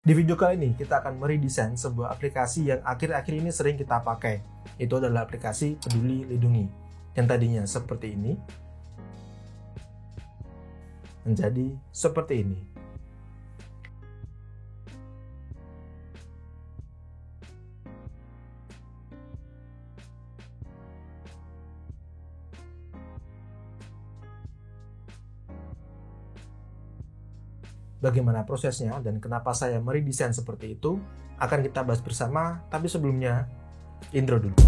Di video kali ini kita akan meredesain sebuah aplikasi yang akhir-akhir ini sering kita pakai. Itu adalah aplikasi Peduli Lindungi yang tadinya seperti ini menjadi seperti ini. Bagaimana prosesnya dan kenapa saya meredesain seperti itu akan kita bahas bersama, tapi sebelumnya intro dulu.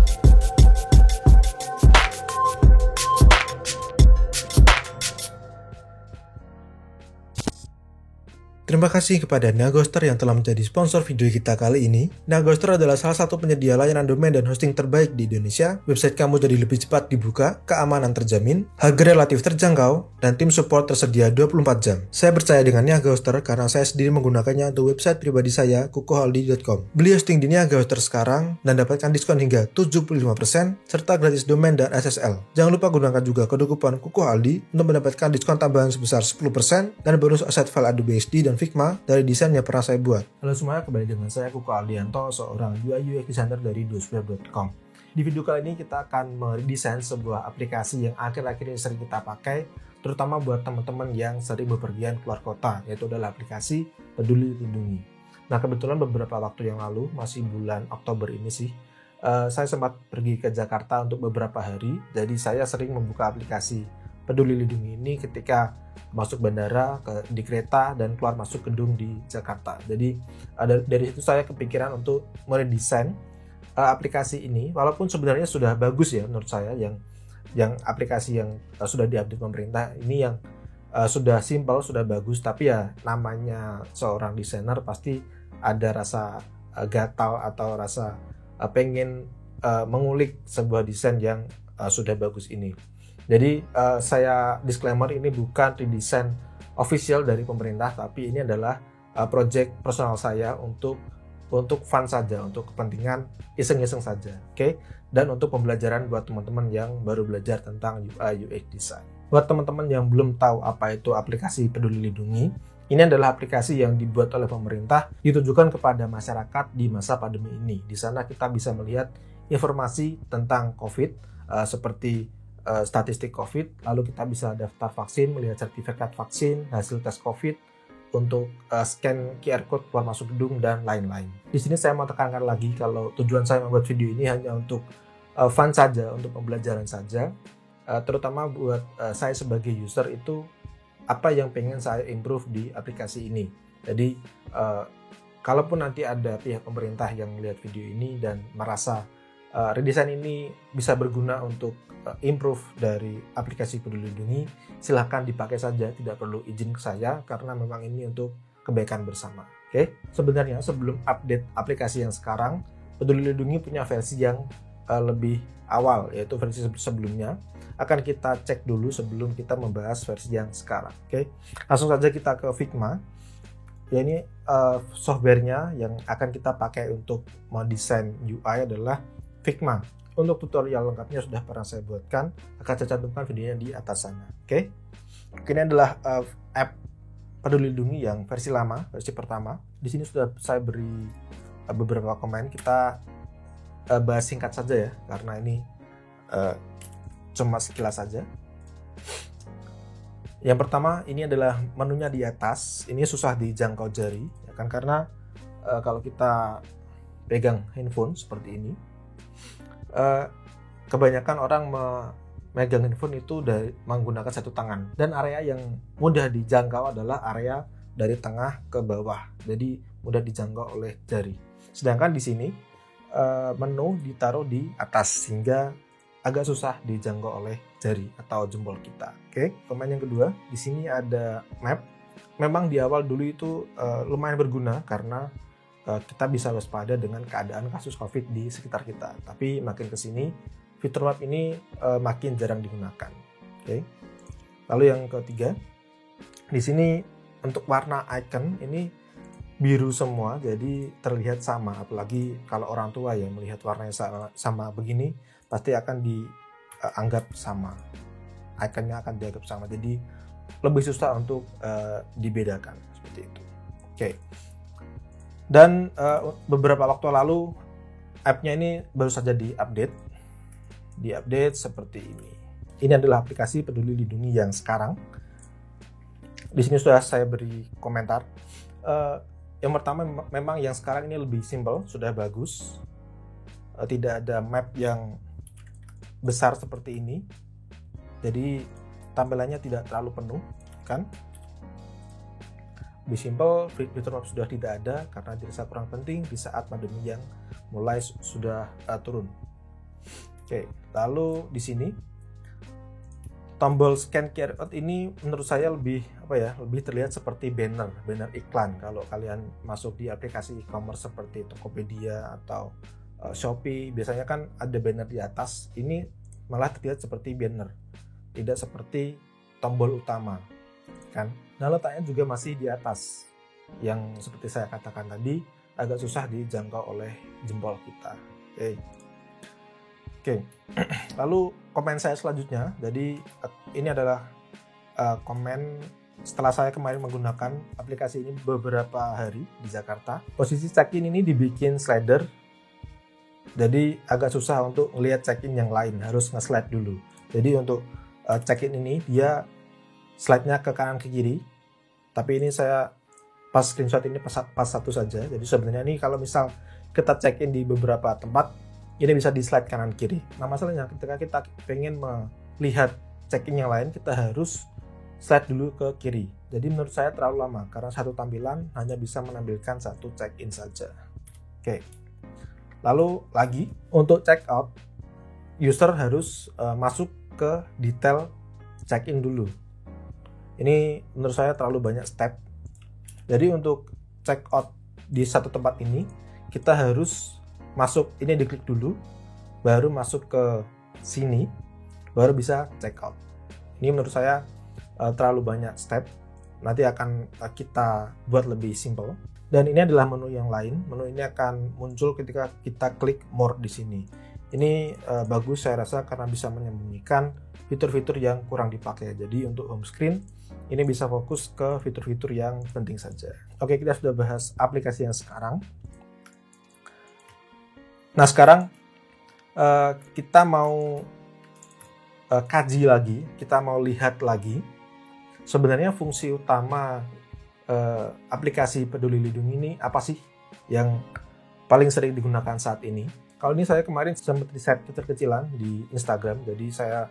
Terima kasih kepada Nagoster yang telah menjadi sponsor video kita kali ini. Nagoster adalah salah satu penyedia layanan domain dan hosting terbaik di Indonesia. Website kamu jadi lebih cepat dibuka, keamanan terjamin, harga relatif terjangkau, dan tim support tersedia 24 jam. Saya percaya dengan Nagoster karena saya sendiri menggunakannya untuk website pribadi saya, kukuhaldi.com. Beli hosting di Nagoster sekarang dan dapatkan diskon hingga 75% serta gratis domain dan SSL. Jangan lupa gunakan juga kode kupon kukuhaldi untuk mendapatkan diskon tambahan sebesar 10% dan bonus aset file Adobe XD dan Figma dari desain yang pernah saya buat. Halo semuanya, kembali dengan saya Kuku Aldianto, seorang UI UX designer dari dosweb.com. Di video kali ini kita akan meredesain sebuah aplikasi yang akhir-akhir ini sering kita pakai, terutama buat teman-teman yang sering bepergian keluar kota, yaitu adalah aplikasi Peduli Lindungi. Nah, kebetulan beberapa waktu yang lalu, masih bulan Oktober ini sih, saya sempat pergi ke Jakarta untuk beberapa hari, jadi saya sering membuka aplikasi Peduli Lindungi ini ketika masuk bandara, di kereta, dan keluar masuk gedung di Jakarta. Jadi dari situ saya kepikiran untuk meredesain aplikasi ini, walaupun sebenarnya sudah bagus ya menurut saya, yang aplikasi yang sudah diupdate pemerintah ini yang sudah simpel, sudah bagus, tapi ya namanya seorang desainer pasti ada rasa gatal atau rasa pengen mengulik sebuah desain yang sudah bagus ini. Jadi saya disclaimer, ini bukan redesign official dari pemerintah, tapi ini adalah project personal saya untuk fun saja, untuk kepentingan iseng-iseng saja, oke? Dan untuk pembelajaran buat teman-teman yang baru belajar tentang UI UX design. Buat teman-teman yang belum tahu apa itu aplikasi Peduli Lindungi, ini adalah aplikasi yang dibuat oleh pemerintah, ditujukan kepada masyarakat di masa pandemi ini. Di sana kita bisa melihat informasi tentang COVID, seperti statistik COVID, lalu kita bisa daftar vaksin, melihat sertifikat vaksin, hasil tes COVID, untuk scan QR code keluar masuk gedung, dan lain-lain. Di sini saya mau tekankan lagi kalau tujuan saya membuat video ini hanya untuk fun saja, untuk pembelajaran saja, terutama buat saya sebagai user itu apa yang pengen saya improve di aplikasi ini. Jadi kalaupun nanti ada pihak pemerintah yang melihat video ini dan merasa redesign ini bisa berguna untuk improve dari aplikasi Peduli Lindungi, silahkan dipakai saja, tidak perlu izin ke saya karena memang ini untuk kebaikan bersama. Oke, sebenarnya sebelum update aplikasi yang sekarang, Peduli Lindungi punya versi yang lebih awal, yaitu versi sebelumnya. Akan kita cek dulu sebelum kita membahas versi yang sekarang. Oke, langsung saja kita ke Figma. Ya, ini softwarenya yang akan kita pakai untuk mendesain UI adalah Figma. Untuk tutorial lengkapnya sudah pernah saya buatkan, akan saya cantumkan videonya di atas sana. Oke. Ini adalah app Peduli Lindungi yang versi lama, versi pertama. Di sini sudah saya beri beberapa komen. Kita bahas singkat saja ya, karena ini cuma sekilas saja. Yang pertama, ini adalah menunya di atas. Ini susah dijangkau jari, ya kan? Karena kalau kita pegang handphone seperti ini, kebanyakan orang memegang handphone itu menggunakan satu tangan, dan area yang mudah dijangkau adalah area dari tengah ke bawah, jadi mudah dijangkau oleh jari. Sedangkan di sini menu ditaruh di atas sehingga agak susah dijangkau oleh jari atau jempol kita. Oke, komen yang kedua, di sini ada map. Memang di awal dulu itu lumayan berguna karena kita bisa waspada dengan keadaan kasus COVID di sekitar kita. Tapi makin kesini, fitur map ini makin jarang digunakan. Oke. Lalu yang ketiga, di sini untuk warna icon ini biru semua, jadi terlihat sama. Apalagi kalau orang tua ya melihat warnanya sama begini, pasti akan dianggap sama. Iconnya akan dianggap sama. Jadi lebih susah untuk dibedakan seperti itu. Oke. Dan beberapa waktu lalu app-nya ini baru saja diupdate seperti ini. Ini adalah aplikasi Peduli Lindungi yang sekarang. Di sini sudah saya beri komentar. Yang pertama, memang yang sekarang ini lebih simple, sudah bagus. Tidak ada map yang besar seperti ini, jadi tampilannya tidak terlalu penuh, kan? Lebih simple, fitur map sudah tidak ada karena dirasa kurang penting di saat pandemi yang mulai sudah turun. Oke, lalu di sini tombol scan QR code ini menurut saya lebih terlihat seperti banner iklan. Kalau kalian masuk di aplikasi e-commerce seperti Tokopedia atau Shopee, biasanya kan ada banner di atas. Ini malah terlihat seperti banner, tidak seperti tombol utama, kan? Nah, letaknya juga masih di atas, yang seperti saya katakan tadi agak susah dijangkau oleh jempol kita. Oke. Lalu komen saya selanjutnya, jadi ini adalah komen setelah saya kemarin menggunakan aplikasi ini beberapa hari di Jakarta. Posisi check-in ini dibikin slider, jadi agak susah untuk melihat check-in yang lain, harus nge-slide dulu. Jadi untuk check-in ini dia slide-nya ke kanan ke kiri, tapi ini saya pas screenshot ini pas satu saja. Jadi sebenarnya ini kalau misal kita check-in di beberapa tempat, ini bisa di slide kanan kiri. Nah, masalahnya ketika kita pengen melihat check-in yang lain, kita harus slide dulu ke kiri. Jadi menurut saya terlalu lama karena satu tampilan hanya bisa menampilkan satu check-in saja. Oke. Lalu lagi untuk check out, user harus masuk ke detail check-in dulu. Ini menurut saya terlalu banyak step. Jadi untuk check out di satu tempat ini, kita harus masuk, ini diklik dulu, baru masuk ke sini, baru bisa check out. Ini menurut saya terlalu banyak step. Nanti akan kita buat lebih simple. Dan ini adalah menu yang lain. Menu ini akan muncul ketika kita klik more di sini. Ini bagus saya rasa karena bisa menyembunyikan fitur-fitur yang kurang dipakai. Jadi untuk home screen ini bisa fokus ke fitur-fitur yang penting saja. Oke, kita sudah bahas aplikasi yang sekarang. Nah, sekarang kita mau kaji lagi, kita mau lihat lagi sebenarnya fungsi utama aplikasi Peduli Lindungi ini apa sih yang paling sering digunakan saat ini. Kalau ini saya kemarin sempat riset kecil-kecilan di Instagram, jadi saya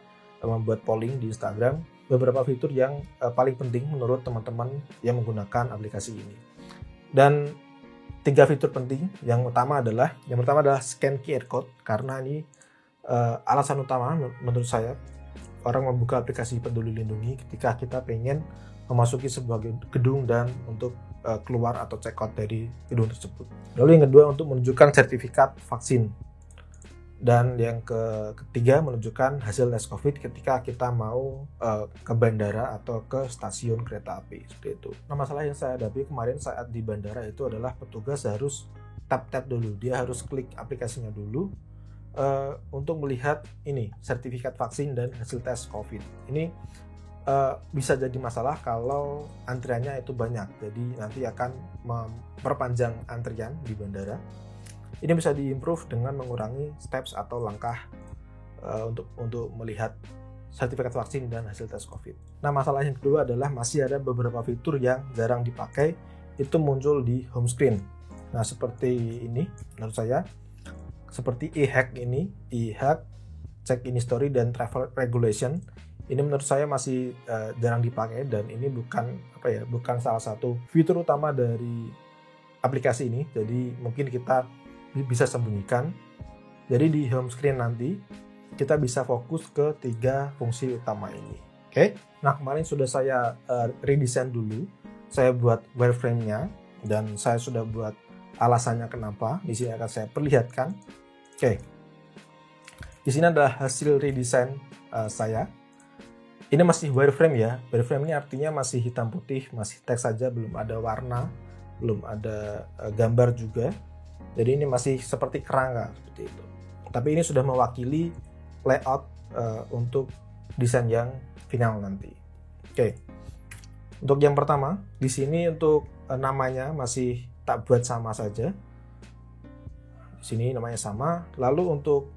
membuat polling di Instagram beberapa fitur yang paling penting menurut teman-teman yang menggunakan aplikasi ini. Dan 3 fitur penting yang pertama adalah scan QR code, karena ini alasan utama menurut saya orang membuka aplikasi Peduli Lindungi ketika kita pengen memasuki sebuah gedung dan untuk keluar atau check out dari gedung tersebut. Lalu yang kedua untuk menunjukkan sertifikat vaksin. Dan yang ketiga menunjukkan hasil tes COVID ketika kita mau ke bandara atau ke stasiun kereta api, seperti itu. Nah, masalah yang saya hadapi kemarin saat di bandara itu adalah petugas harus tap dulu, dia harus klik aplikasinya dulu untuk melihat ini sertifikat vaksin dan hasil tes COVID. Ini bisa jadi masalah kalau antriannya itu banyak, jadi nanti akan memperpanjang antrian di bandara. Ini bisa diimprove dengan mengurangi steps atau langkah untuk melihat sertifikat vaksin dan hasil tes COVID. Nah, masalah yang kedua adalah masih ada beberapa fitur yang jarang dipakai, itu muncul di home screen. Nah, seperti ini menurut saya, seperti e-hack, check-in history dan travel regulation. Ini menurut saya masih jarang dipakai dan ini bukan salah satu fitur utama dari aplikasi ini. Jadi mungkin kita bisa sembunyikan. Jadi di home screen nanti kita bisa fokus ke 3 fungsi utama ini. Oke. Nah, kemarin sudah saya redesign dulu. Saya buat wireframe-nya dan saya sudah buat alasannya kenapa. Di sini akan saya perlihatkan. Oke. Di sini adalah hasil redesign saya. Ini masih wireframe ya. Wireframe ini artinya masih hitam putih, masih teks saja, belum ada warna, belum ada gambar juga. Jadi ini masih seperti kerangka seperti itu. Tapi ini sudah mewakili layout untuk desain yang final nanti. Oke. Untuk yang pertama, di sini untuk namanya masih tak buat sama saja. Di sini namanya sama. Lalu untuk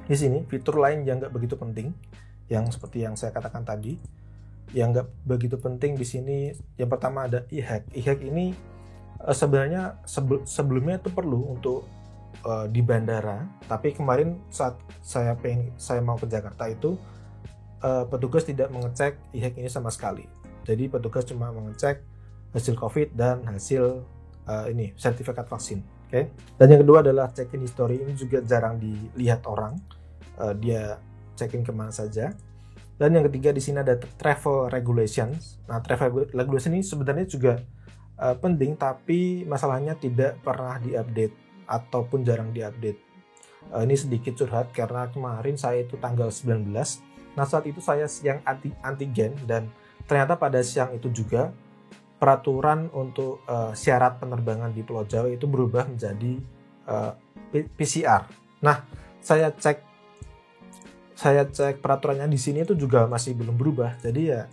di sini fitur lain yang nggak begitu penting, yang seperti yang saya katakan tadi, yang nggak begitu penting di sini. Yang pertama ada e-hack. E-hack ini sebenarnya sebelumnya itu perlu untuk di bandara, tapi kemarin saat saya mau ke Jakarta itu petugas tidak mengecek e-hack ini sama sekali. Jadi petugas cuma mengecek hasil COVID dan hasil sertifikat vaksin. Oke. Dan yang kedua adalah check-in history. Ini juga jarang dilihat orang. Dia check-in kemana saja. Dan yang ketiga di sini ada travel regulations. Nah, travel regulation ini sebenarnya juga penting, tapi masalahnya tidak pernah diupdate ataupun jarang diupdate. Ini sedikit curhat karena kemarin saya itu tanggal 19. Nah, saat itu saya siang antigen dan ternyata pada siang itu juga peraturan untuk syarat penerbangan di Pulau Jawa itu berubah menjadi PCR. Nah, saya cek peraturannya di sini itu juga masih belum berubah. Jadi ya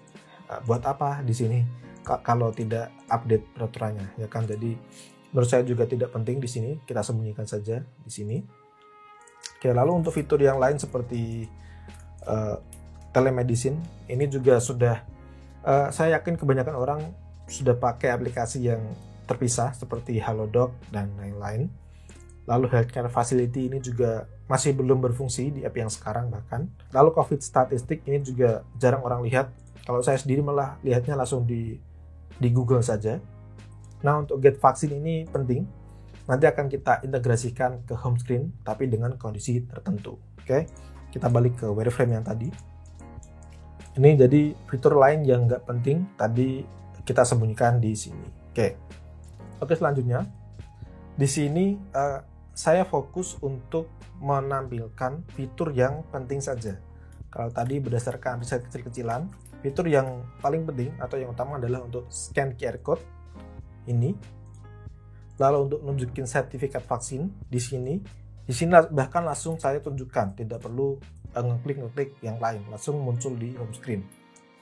buat apa di sini kalau tidak update peraturannya, ya kan? Jadi menurut saya juga tidak penting di sini, kita sembunyikan saja di sini. Oke, lalu untuk fitur yang lain seperti telemedicine, ini juga sudah saya yakin kebanyakan orang sudah pakai aplikasi yang terpisah seperti Halodoc dan lain-lain. Lalu healthcare facility ini juga masih belum berfungsi di app yang sekarang bahkan. Lalu COVID statistik ini juga jarang orang lihat. Kalau saya sendiri malah lihatnya langsung di Google saja. Nah, untuk get vaksin ini penting. Nanti akan kita integrasikan ke home screen, tapi dengan kondisi tertentu. Oke, kita balik ke wireframe yang tadi. Ini jadi fitur lain yang nggak penting, tadi kita sembunyikan di sini. Oke, selanjutnya. Di sini saya fokus untuk menampilkan fitur yang penting saja. Kalau tadi berdasarkan riset kecil-kecilan, fitur yang paling penting atau yang utama adalah untuk scan QR code. Ini lalu untuk nunjukin sertifikat vaksin di sini bahkan langsung saya tunjukkan, tidak perlu ngeklik yang lain, langsung muncul di home screen.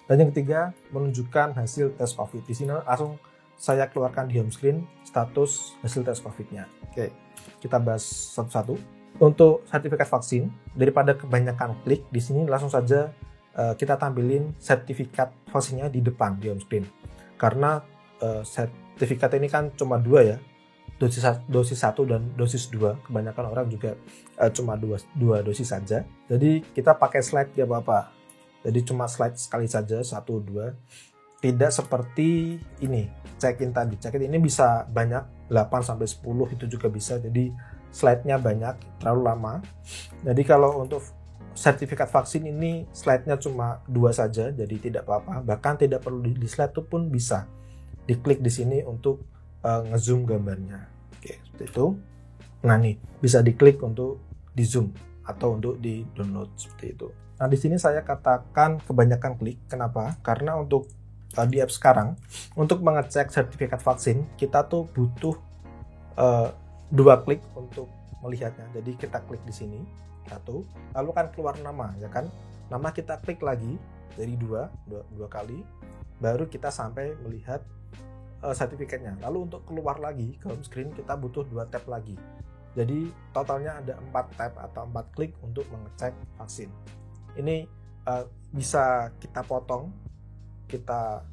Dan yang ketiga, menunjukkan hasil tes COVID. Di sini langsung saya keluarkan di home screen status hasil tes COVID-nya. Oke, kita bahas satu-satu. Untuk sertifikat vaksin, daripada kebanyakan klik di sini langsung saja kita tampilin sertifikat vaksinnya di depan di home screen. Karena sertifikat ini kan cuma 2 ya, dosis 1 dan dosis 2. Kebanyakan orang juga cuma 2 dosis saja. Jadi kita pakai slide ya apa-apa. Jadi cuma slide sekali saja, 1, 2. Tidak seperti ini, check-in tadi. Check-in ini bisa banyak, 8-10 itu juga bisa. Jadi slide-nya banyak, terlalu lama. Jadi kalau untuk sertifikat vaksin ini slide-nya cuma 2 saja, jadi tidak apa-apa. Bahkan tidak perlu di slide itu pun bisa. Diklik di sini untuk ngezoom gambarnya. Oke, seperti itu. Nah nih, bisa diklik untuk di zoom atau untuk di download seperti itu. Nah di sini saya katakan kebanyakan klik. Kenapa? Karena untuk di app sekarang untuk mengecek sertifikat vaksin kita tuh butuh 2 klik untuk melihatnya. Jadi kita klik di sini 1, lalu kan keluar nama ya kan. Nama kita klik lagi dari 2 kali, baru kita sampai melihat sertifikatnya. Lalu untuk keluar lagi ke home screen kita butuh 2 tab lagi. Jadi totalnya ada 4 tab atau 4 klik untuk mengecek vaksin. Ini bisa kita potong, kita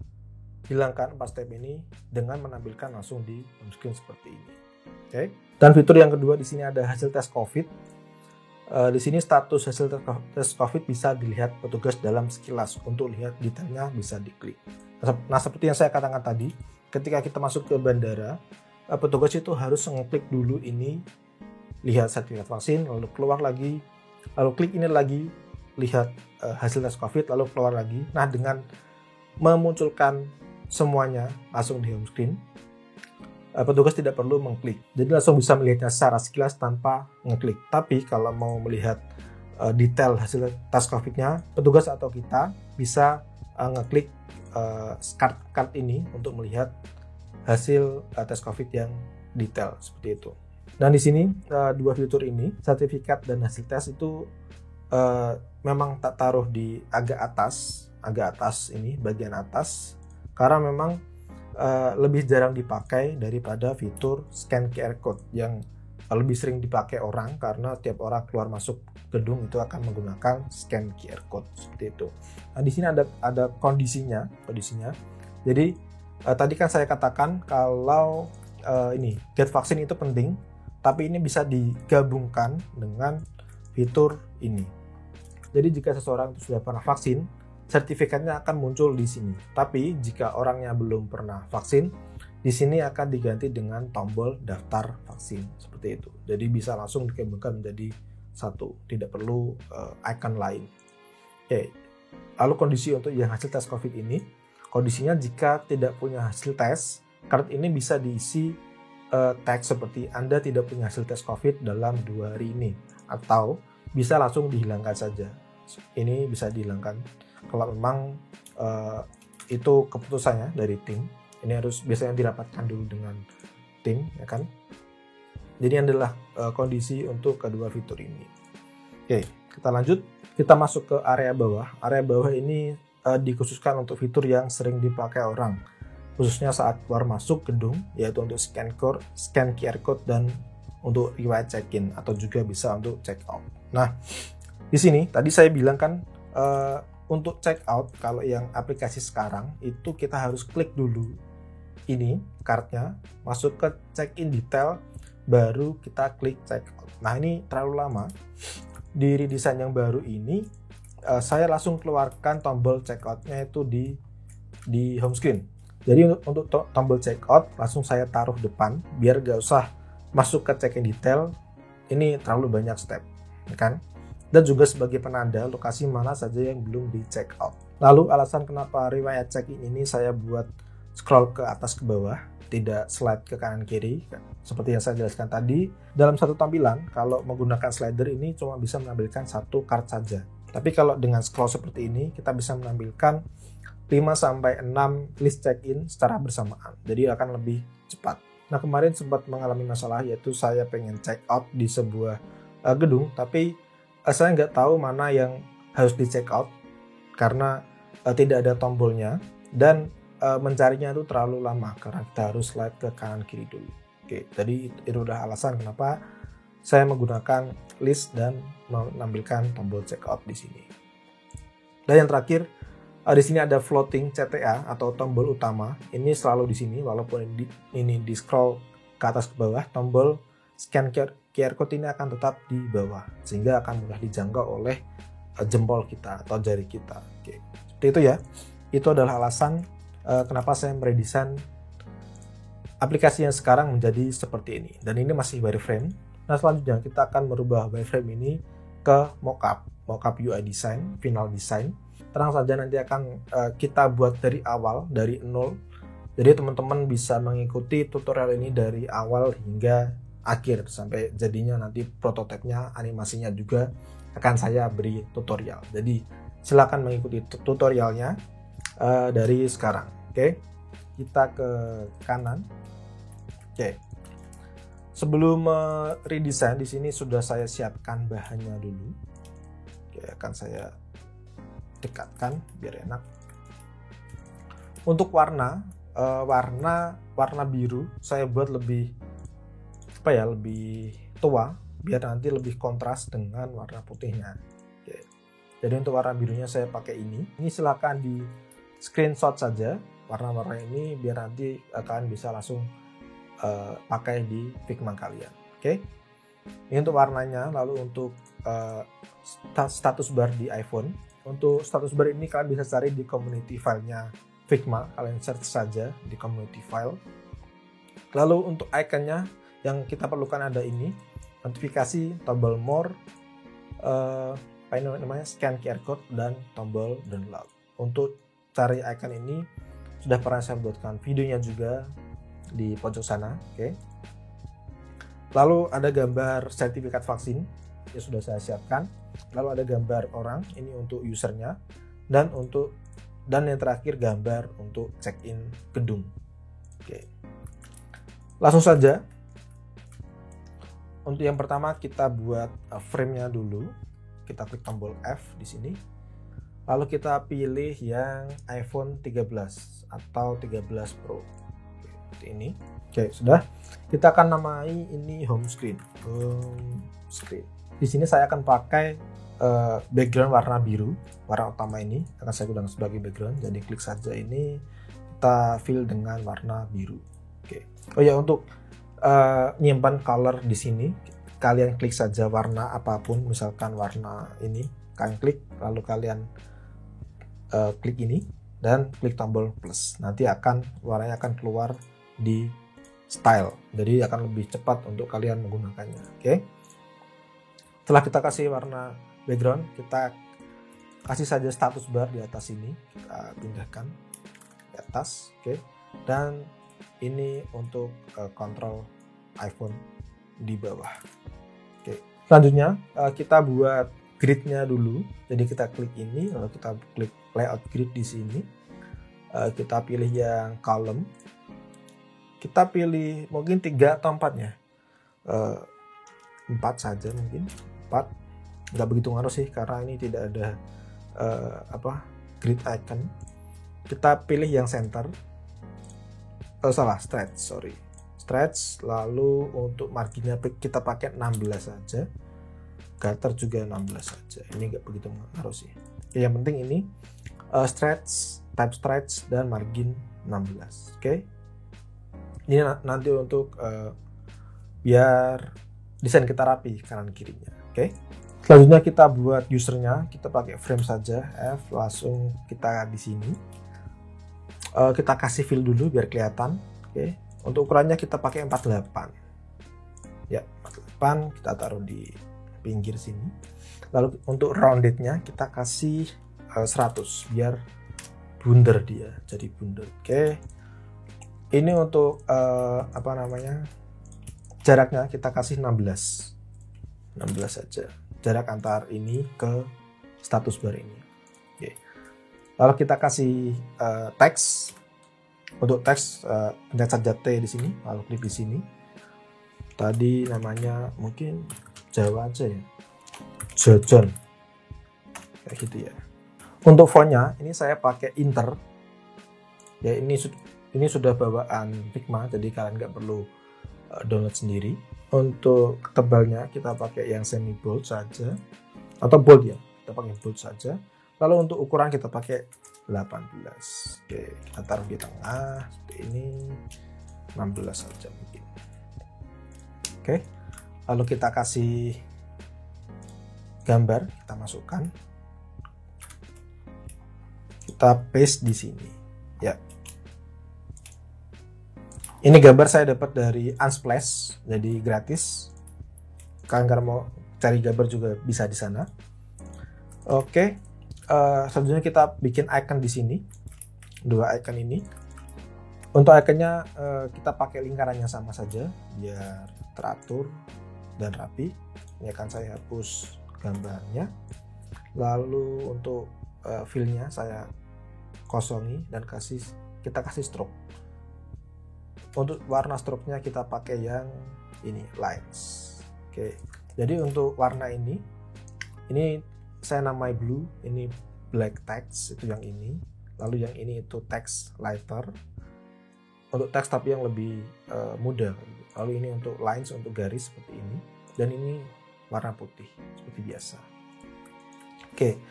hilangkan 4 step ini dengan menampilkan langsung di home screen seperti ini. Oke. Dan fitur yang kedua di sini ada hasil tes COVID. Di sini status hasil tes COVID bisa dilihat petugas dalam sekilas. Untuk lihat detailnya bisa diklik. Nah, seperti yang saya katakan tadi, ketika kita masuk ke bandara, petugas itu harus ngeklik dulu ini, lihat sertifikat vaksin, lalu keluar lagi, lalu klik ini lagi, lihat hasil tes COVID, lalu keluar lagi. Nah, dengan memunculkan semuanya langsung di home screen, petugas tidak perlu mengklik. Jadi langsung bisa melihatnya secara sekilas tanpa ngeklik. Tapi kalau mau melihat detail hasil tes COVID-nya, petugas atau kita bisa ngeklik card ini untuk melihat hasil tes COVID yang detail seperti itu. Dan di sini 2 fitur ini, sertifikat dan hasil tes itu memang tak taruh di agak atas ini, bagian atas, karena memang lebih jarang dipakai daripada fitur scan QR code yang lebih sering dipakai orang, karena tiap orang keluar masuk gedung itu akan menggunakan scan QR code seperti itu. Nah, di sini ada kondisinya. Jadi tadi kan saya katakan kalau ini get vaksin itu penting, tapi ini bisa digabungkan dengan fitur ini. Jadi jika seseorang itu sudah pernah vaksin, sertifikatnya akan muncul di sini. Tapi jika orangnya belum pernah vaksin, di sini akan diganti dengan tombol daftar vaksin seperti itu. Jadi bisa langsung digabungkan menjadi satu, tidak perlu icon lain. Oke. Lalu kondisi untuk yang hasil tes COVID ini, kondisinya jika tidak punya hasil tes, kartu ini bisa diisi teks seperti Anda tidak punya hasil tes COVID dalam 2 hari ini, atau bisa langsung dihilangkan saja. Ini bisa dihilangkan kalau memang itu keputusannya dari tim. Ini harus biasanya dirapatkan dulu dengan tim, ya kan? Jadi ini adalah kondisi untuk kedua fitur ini. Oke, kita lanjut. Kita masuk ke area bawah. Area bawah ini dikhususkan untuk fitur yang sering dipakai orang, khususnya saat keluar masuk gedung, yaitu untuk scan QR code dan untuk riwayat check-in, atau juga bisa untuk check out. Nah, di sini tadi saya bilang kan untuk check out, kalau yang aplikasi sekarang itu kita harus klik dulu ini cardnya, masuk ke check-in detail, baru kita klik check out. Nah, ini terlalu lama. Di redesign yang baru ini saya langsung keluarkan tombol check out-nya itu di home screen. Jadi untuk tombol check out langsung saya taruh depan biar gak usah masuk ke check-in detail, ini terlalu banyak step, kan? Dan juga sebagai penanda lokasi mana saja yang belum di check out. Lalu alasan kenapa riwayat check-in ini saya buat scroll ke atas ke bawah, tidak slide ke kanan kiri, seperti yang saya jelaskan tadi. Dalam satu tampilan, kalau menggunakan slider ini cuma bisa menampilkan satu card saja. Tapi kalau dengan scroll seperti ini, kita bisa menampilkan 5-6 list check-in secara bersamaan. Jadi akan lebih cepat. Nah, kemarin sempat mengalami masalah, yaitu saya pengen check out di sebuah gedung, tapi saya nggak tahu mana yang harus di check out karena tidak ada tombolnya, dan mencarinya itu terlalu lama karena kita harus slide ke kanan kiri dulu. Oke, jadi itu udah alasan kenapa saya menggunakan list dan menampilkan tombol check out di sini. Dan yang terakhir, di sini ada floating CTA atau tombol utama. Ini selalu di sini, walaupun ini di scroll ke atas ke bawah, tombol scan QR code ini akan tetap di bawah, sehingga akan mudah dijangkau oleh jempol kita atau jari kita. Oke, seperti itu ya. Itu adalah alasan kenapa saya meredesain aplikasi yang sekarang menjadi seperti ini. Dan ini masih wireframe. Nah, selanjutnya kita akan merubah wireframe ini ke mockup UI design, final design. Tenang saja, nanti akan kita buat dari awal, dari nol. Jadi teman-teman bisa mengikuti tutorial ini dari awal hingga akhir, sampai jadinya nanti prototipenya, animasinya juga akan saya beri tutorial. Jadi silakan mengikuti tutorialnya dari sekarang. Oke, kita ke kanan. Oke, sebelum redesign, di sini sudah saya siapkan bahannya dulu. Oke, akan saya dekatkan biar enak. Untuk warna biru saya buat lebih lebih tua, biar nanti lebih kontras dengan warna putihnya. Oke. Jadi untuk warna birunya saya pakai ini. Ini silakan di screenshot saja warna-warna ini biar nanti kalian bisa langsung pakai di Figma kalian. Oke. Ini untuk warnanya. Lalu untuk status bar di iPhone. Untuk status bar ini kalian bisa cari di community filenya Figma. Kalian search saja di community file. Lalu untuk ikonnya yang kita perlukan ada ini, notifikasi, tombol more, scan QR code, dan tombol download. Untuk cari icon ini sudah pernah saya buatkan videonya juga di pojok sana. Oke. Lalu ada gambar sertifikat vaksin yang sudah saya siapkan. Lalu ada gambar orang, ini untuk usernya, dan yang terakhir gambar untuk check-in gedung. Oke. Langsung saja. Untuk yang pertama kita buat frame-nya dulu. Kita klik tombol F di sini. Lalu kita pilih yang iPhone 13 atau 13 Pro. seperti ini. Oke, sudah. Kita akan namai ini home screen. Di sini saya akan pakai background warna biru, warna utama ini akan saya gunakan sebagai background. Jadi klik saja ini, kita fill dengan warna biru. Oke. Oh ya, untuk nyimpan color di sini, kalian klik saja warna apapun, misalkan warna ini, kalian klik, lalu kalian klik ini dan klik tombol plus. Nanti warnanya akan keluar di style, jadi akan lebih cepat untuk kalian menggunakannya. Oke. Setelah kita kasih warna background, kita kasih saja status bar di atas ini, kita pindahkan di atas. Oke. Dan ini untuk kontrol iPhone di bawah. Oke. Selanjutnya kita buat gridnya dulu. Jadi kita klik ini, lalu kita klik layout grid di sini. Kita pilih yang column. Kita pilih mungkin 3 atau 4 ya. 4 saja mungkin. 4. Nggak begitu ngaruh sih karena ini tidak ada grid icon. Kita pilih yang center. Stretch. Lalu untuk marginnya kita pakai 16 saja. Gutter juga 16 saja. Ini nggak begitu ngaruh sih. Yang penting ini type stretch dan margin 16. Oke. Ini nanti untuk biar desain kita rapi kanan kirinya. Oke. Selanjutnya kita buat usernya, kita pakai frame saja, F, langsung kita di sini. Kita kasih fill dulu biar kelihatan. Oke. Untuk ukurannya kita pakai 48. Ya, 48 kita taruh di pinggir sini. Lalu untuk roundednya kita kasih 100 biar bundar dia, jadi bundar. Oke. Ini untuk jaraknya kita kasih 16 saja, jarak antar ini ke status bar ini. Oke. Lalu kita kasih teks. Untuk teks pencet saja T di sini, lalu klik di sini. Tadi namanya mungkin Jawa aja ya, Jajan kayak gitu ya. Untuk fontnya ini saya pakai Inter ya, ini sudah bawaan Figma, jadi kalian nggak perlu download sendiri. Untuk tebalnya kita pakai yang semi bold saja atau bold ya, kita pakai bold saja. Lalu untuk ukuran kita pakai 18. Oke, kita taruh di tengah seperti ini, 16 saja mungkin. Oke, lalu kita kasih gambar, kita masukkan, kita paste di sini ya. Ini gambar saya dapat dari Unsplash, jadi gratis. Kalian kalau mau cari gambar juga bisa di sana. Oke, selanjutnya kita bikin icon di sini, 2 icon ini. Untuk iconnya kita pakai lingkarannya sama saja biar teratur dan rapi. Ini akan saya hapus gambarnya. Lalu untuk fill-nya saya kosongi dan kita kasih stroke. Untuk warna stroke-nya kita pakai yang ini, lines. Oke. Jadi untuk warna ini saya namai blue, ini black text itu yang ini. Lalu yang ini itu text lighter. Untuk teks tapi yang lebih mudah. Lalu ini untuk lines, untuk garis seperti ini. Dan ini warna putih seperti biasa. Oke.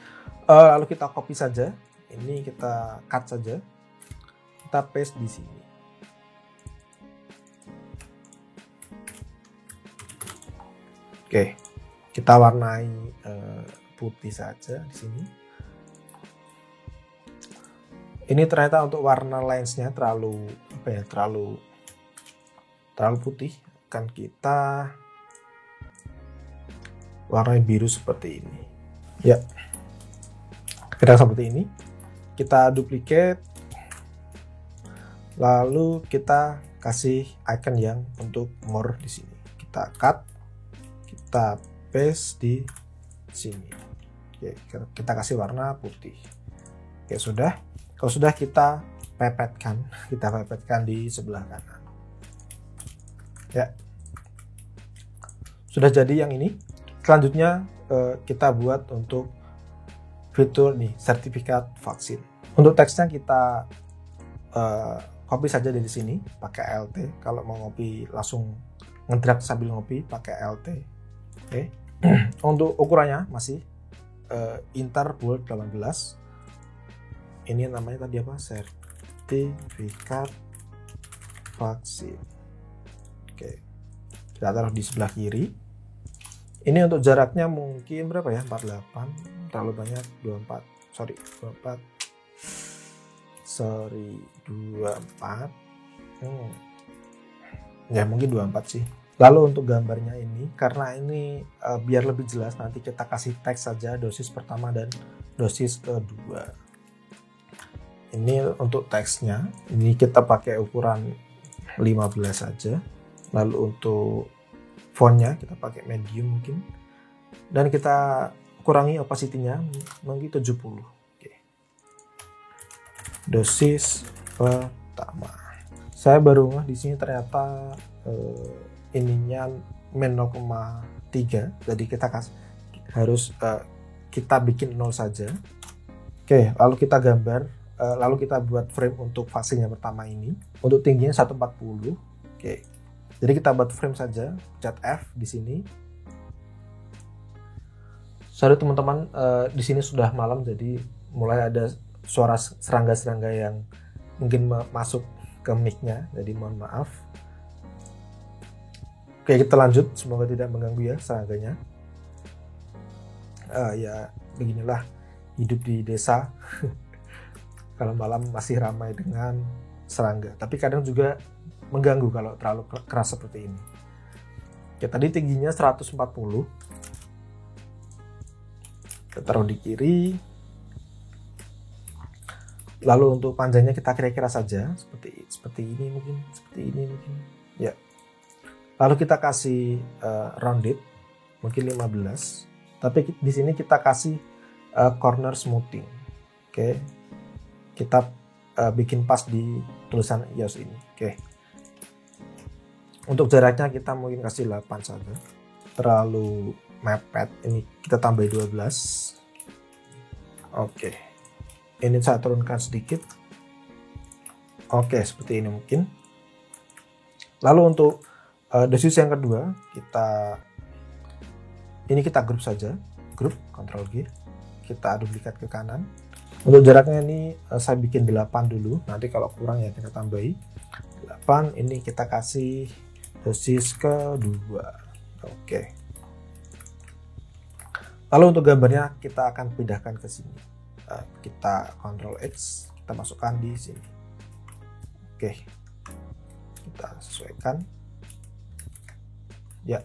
Lalu kita copy saja. Ini kita cut saja. Kita paste di sini. Oke, kita warnai putih saja di sini. Ini ternyata untuk warna lensnya terlalu putih. Kan kita warnai biru seperti ini. Ya, kita seperti ini. Kita duplicate. Lalu kita kasih icon yang untuk more di sini. Kita cut. Kita paste di sini. Oke, kita kasih warna putih. Oke, sudah. Kalau sudah kita pepetkan di sebelah kanan. Ya. Sudah jadi yang ini. Selanjutnya kita buat untuk fitur nih, sertifikat vaksin. Untuk teksnya kita copy saja dari sini pakai Alt. Kalau mau ngopi langsung ngedrag sambil ngopi pakai Alt. Oke. Untuk ukurannya masih Inter Bold 18. Ini namanya tadi apa? Sertifikat vaksin. Oke. Kita taruh di sebelah kiri. Ini untuk jaraknya mungkin berapa ya? 48. Terlalu banyak. 24. 24. 24. Ya mungkin 24 sih. Lalu untuk gambarnya ini, karena ini biar lebih jelas, nanti kita kasih teks saja dosis pertama dan dosis kedua. Ini untuk teksnya, ini kita pakai ukuran 15 saja. Lalu untuk fontnya kita pakai medium mungkin. Dan kita kurangi opacity-nya mungkin 70. Oke. Dosis pertama. Saya baru ngeh di sini ternyata ininya min 0,3, jadi kita harus kita bikin 0 saja. Oke, lalu kita gambar, lalu kita buat frame untuk vaksin yang pertama ini. Untuk tingginya 140. Oke, jadi kita buat frame saja, pencet F di sini. Sorry teman-teman, di sini sudah malam, jadi mulai ada suara serangga-serangga yang mungkin masuk ke mic-nya, jadi mohon maaf. Oke, kita lanjut, semoga tidak mengganggu ya serangganya. Ya beginilah hidup di desa. Kalau malam masih ramai dengan serangga, tapi kadang juga mengganggu kalau terlalu keras seperti ini. Oke, tadi tingginya 140. Kita taruh di kiri. Lalu untuk panjangnya kita kira-kira saja seperti ini mungkin, ya. Lalu kita kasih rounded mungkin 15, tapi di sini kita kasih corner smoothing. Oke, kita bikin pas di tulisan iOS ini. Oke, untuk jaraknya kita mungkin kasih 8 saja, terlalu mepet, ini kita tambah 12. Oke, ini saya turunkan sedikit. Oke, seperti ini mungkin. Lalu untuk dosis yang kedua, kita grup saja, grup Ctrl G, kita duplikat ke kanan. Untuk jaraknya ini saya bikin 8 dulu, nanti kalau kurang ya kita tambahi 8. Ini kita kasih dosis kedua. Oke. Lalu untuk gambarnya kita akan pindahkan ke sini. Kita Ctrl X, kita masukkan di sini. Oke, kita sesuaikan. Ya,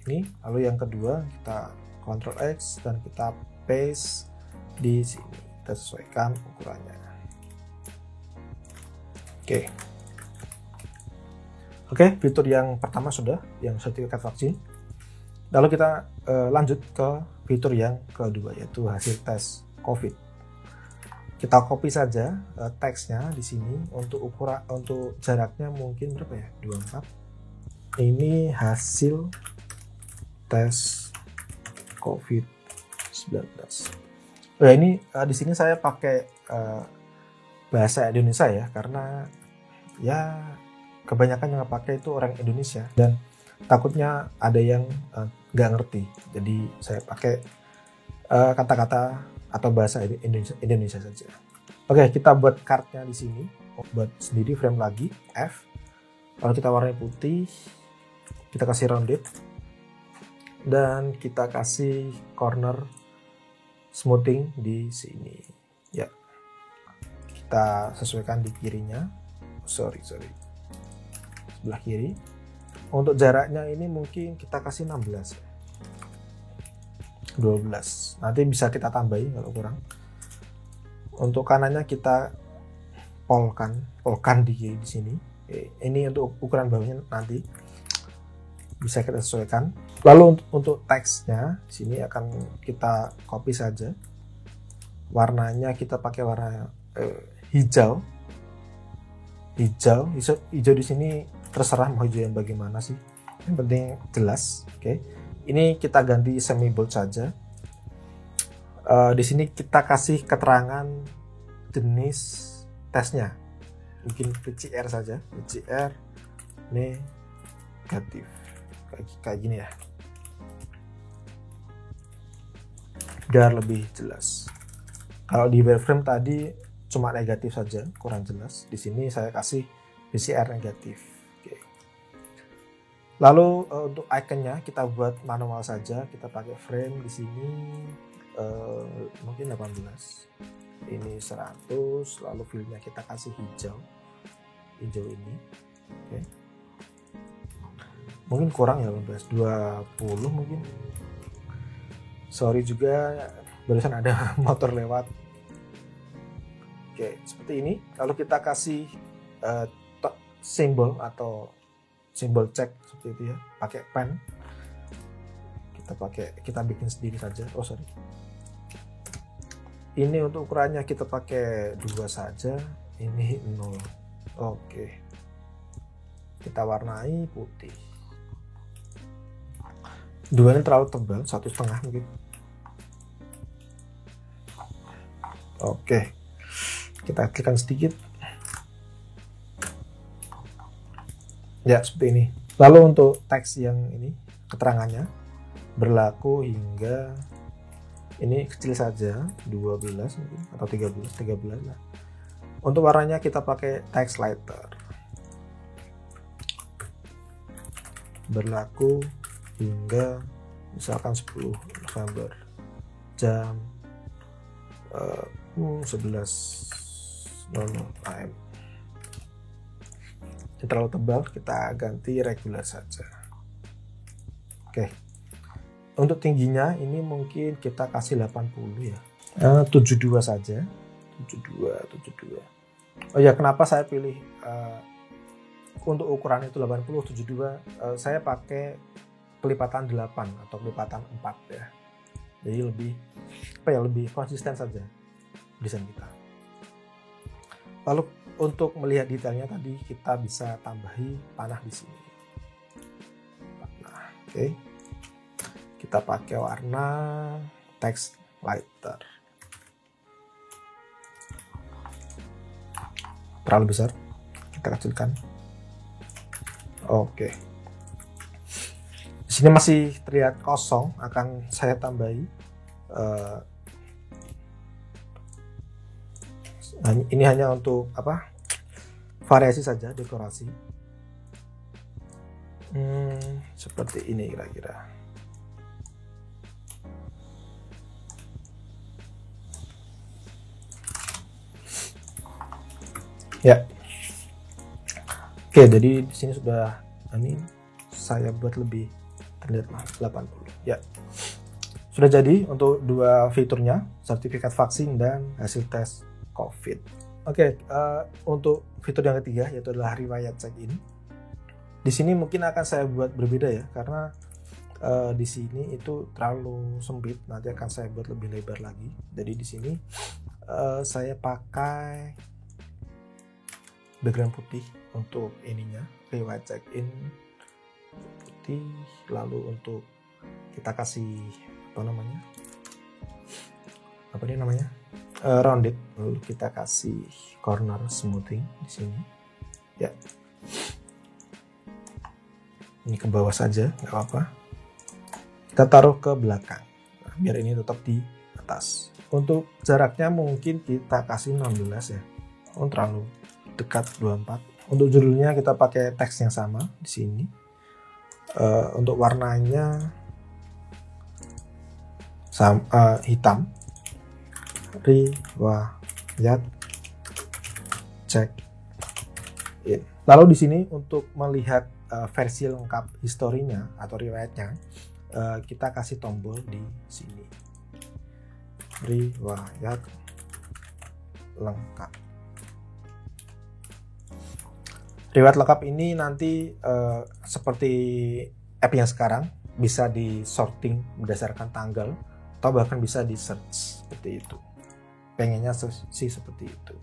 ini. Lalu yang kedua kita Ctrl X dan kita paste di sini. Kita sesuaikan ukurannya. Oke, fitur yang pertama sudah, yang sertifikat vaksin. Lalu kita lanjut ke fitur yang kedua, yaitu hasil tes COVID. Kita copy saja teksnya di sini. Untuk jaraknya mungkin berapa ya? 24. Ini hasil tes COVID-19. Nah, ini di sini saya pakai bahasa Indonesia ya, karena ya kebanyakan yang pakai itu orang Indonesia dan takutnya ada yang nggak ngerti. Jadi saya pakai kata-kata atau bahasa Indonesia saja. Oke, kita buat cardnya di sini. Buat sendiri frame lagi F. Kalau kita warnai putih, kita kasih rounded dan kita kasih corner smoothing di sini. Ya, kita sesuaikan di kirinya. Sorry. Sebelah kiri. Untuk jaraknya ini mungkin kita kasih 16. 12. Nanti bisa kita tambahin kalau kurang. Untuk kanannya kita polkan di sini. Ini untuk ukuran bawahnya nanti bisa kita sesuaikan. Lalu untuk teksnya sini akan kita copy saja. Warnanya kita pakai warna hijau. Hijau di sini terserah mau hijau yang bagaimana sih. Yang penting jelas. Oke. Ini kita ganti semi bold saja. Di sini kita kasih keterangan jenis tesnya. mungkin VCR saja, VCR negatif kayak gini ya, biar lebih jelas. Kalau di wireframe tadi cuma negatif saja, kurang jelas. Di sini saya kasih VCR negatif. Oke. Lalu untuk iconnya kita buat manual saja, kita pakai frame di sini mungkin 18. Ini 100, lalu fillnya kita kasih hijau ini. Oke. Mungkin kurang ya 18, 20 mungkin. Sorry juga, barusan ada motor lewat. Oke, seperti ini. Lalu kita kasih simbol atau simbol cek seperti itu ya, pakai pen. Kita bikin sendiri saja. Oh sorry. Ini untuk ukurannya kita pakai 2 saja, ini 0. Oke. Kita warnai putih. 2 ini terlalu tebal, 1,5 mungkin. Oke. Kita klikkan sedikit. Ya, seperti ini. Lalu untuk teks yang ini, keterangannya berlaku hingga ini kecil saja, 12 mungkin atau 13 lah. Untuk warnanya kita pakai text lighter. Berlaku hingga misalkan 10 November jam 11.00 AM. Ini terlalu tebal, kita ganti regular saja. Oke. Untuk tingginya ini mungkin kita kasih 80 ya. 72 saja. 72. Oh ya, kenapa saya pilih untuk ukuran itu 80 72? Saya pakai kelipatan 8 atau kelipatan 4 ya. Jadi lebih konsisten saja desain kita. Lalu untuk melihat detailnya tadi kita bisa tambahi panah di sini. Nah, oke. Kita pakai warna text lighter. Terlalu besar, kita kecilkan. Oke. Di sini masih terlihat kosong, akan saya tambahi. Ini hanya untuk variasi saja, dekorasi. Seperti ini kira-kira. Ya. Oke, jadi di sini sudah saya buat lebih terlihat 80. Ya. Sudah jadi untuk 2 fiturnya, sertifikat vaksin dan hasil tes COVID. Oke, untuk fitur yang ketiga yaitu adalah riwayat check-in. Di sini mungkin akan saya buat berbeda ya, karena di sini itu terlalu sempit, nanti akan saya buat lebih lebar lagi. Jadi di sini saya pakai background putih untuk ininya, riwayat check-in putih. Lalu untuk kita kasih rounded, lalu kita kasih corner smoothing di sini ya. Ini ke bawah saja, nggak apa-apa. Kita taruh ke belakang, biar ini tetap di atas. Untuk jaraknya mungkin kita kasih 16 ya, terlalu dekat 24. Untuk judulnya kita pakai teks yang sama di sini. Untuk warnanya hitam. Riwayat check-in. Lalu di sini untuk melihat versi lengkap historinya atau riwayatnya, kita kasih tombol di sini. Riwayat lengkap. Riwayat lengkap ini nanti seperti app yang sekarang bisa di sorting berdasarkan tanggal atau bahkan bisa di search seperti itu. Pengennya sih seperti itu.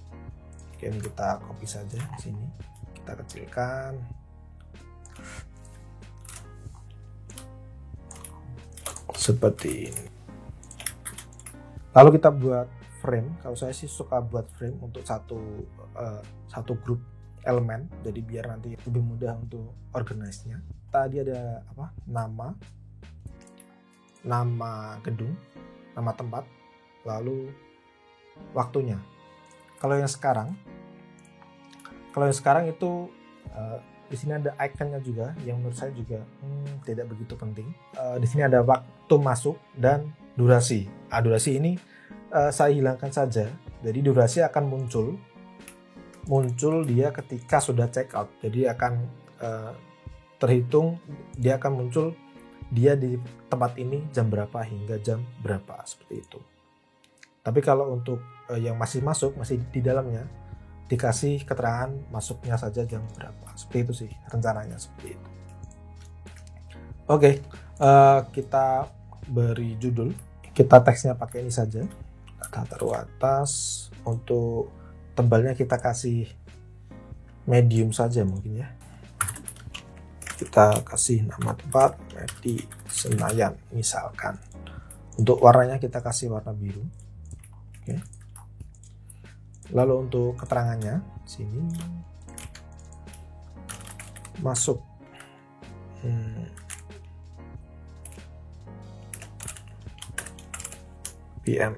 Oke, ini kita copy saja di sini. Kita kecilkan. Seperti ini. Lalu kita buat frame. Kalau saya sih suka buat frame untuk satu grup elemen, jadi biar nanti lebih mudah untuk organize-nya. Tadi ada apa? Nama gedung, nama tempat, lalu waktunya. Kalau yang sekarang itu di sini ada ikonnya juga, yang menurut saya juga tidak begitu penting. Di sini ada waktu masuk dan durasi. Durasi ini saya hilangkan saja. Jadi durasi akan muncul dia ketika sudah check out. Jadi akan terhitung, dia akan muncul dia di tempat ini jam berapa hingga jam berapa, seperti itu. Tapi kalau untuk yang masih di dalamnya, dikasih keterangan masuknya saja jam berapa, seperti itu sih rencananya, seperti itu. Oke, kita beri judul, kita teksnya pakai ini saja, taruh atas. Untuk tebalnya kita kasih medium saja mungkin ya. Kita kasih nama tempat di Senayan misalkan. Untuk warnanya kita kasih warna biru. Oke. Lalu untuk keterangannya sini masuk PM,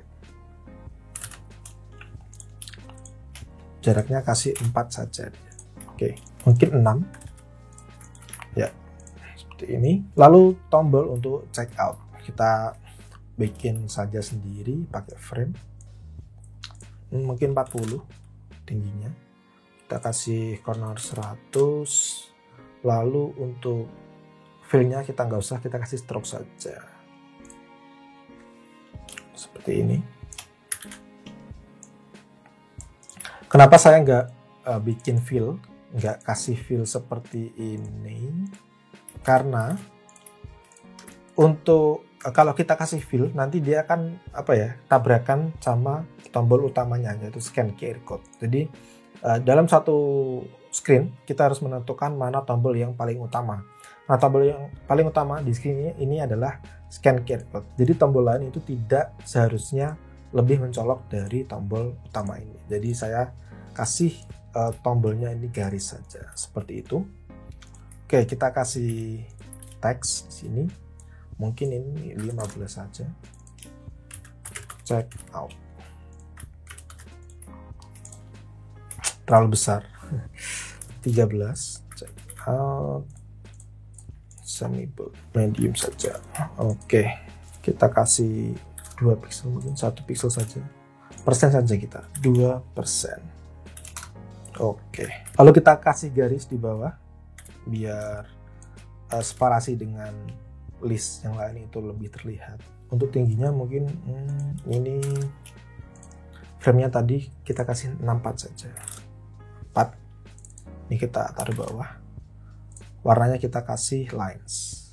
jaraknya kasih 4 saja. Oke, mungkin 6 ya, seperti ini. Lalu tombol untuk check out kita bikin saja sendiri pakai frame, mungkin 40 tingginya, kita kasih corner 100. Lalu untuk fill-nya kita nggak usah, kita kasih stroke saja seperti ini. Kenapa saya nggak bikin fill, nggak kasih fill seperti ini? Karena untuk kalau kita kasih fill, nanti dia akan tabrakan sama tombol utamanya, yaitu scan QR code. Jadi dalam satu screen kita harus menentukan mana tombol yang paling utama. Nah, tombol yang paling utama di screen ini adalah scan QR code. Jadi tombol lain itu tidak seharusnya lebih mencolok dari tombol utama ini. Jadi saya kasih tombolnya ini garis saja seperti itu. Oke, kita kasih teks di sini. Mungkin ini 15 saja. Check out. Terlalu besar. 13. Check out. Semi-bold. Medium saja. Oke. Kita kasih 2 pixel, mungkin 1 pixel saja. Persen saja kita. 2%. Oke. Lalu kita kasih garis di bawah biar separasi dengan list yang lain itu lebih terlihat. Untuk tingginya mungkin ini frame-nya tadi kita kasih 64 saja. 4. Ini kita taruh bawah. Warnanya kita kasih lines.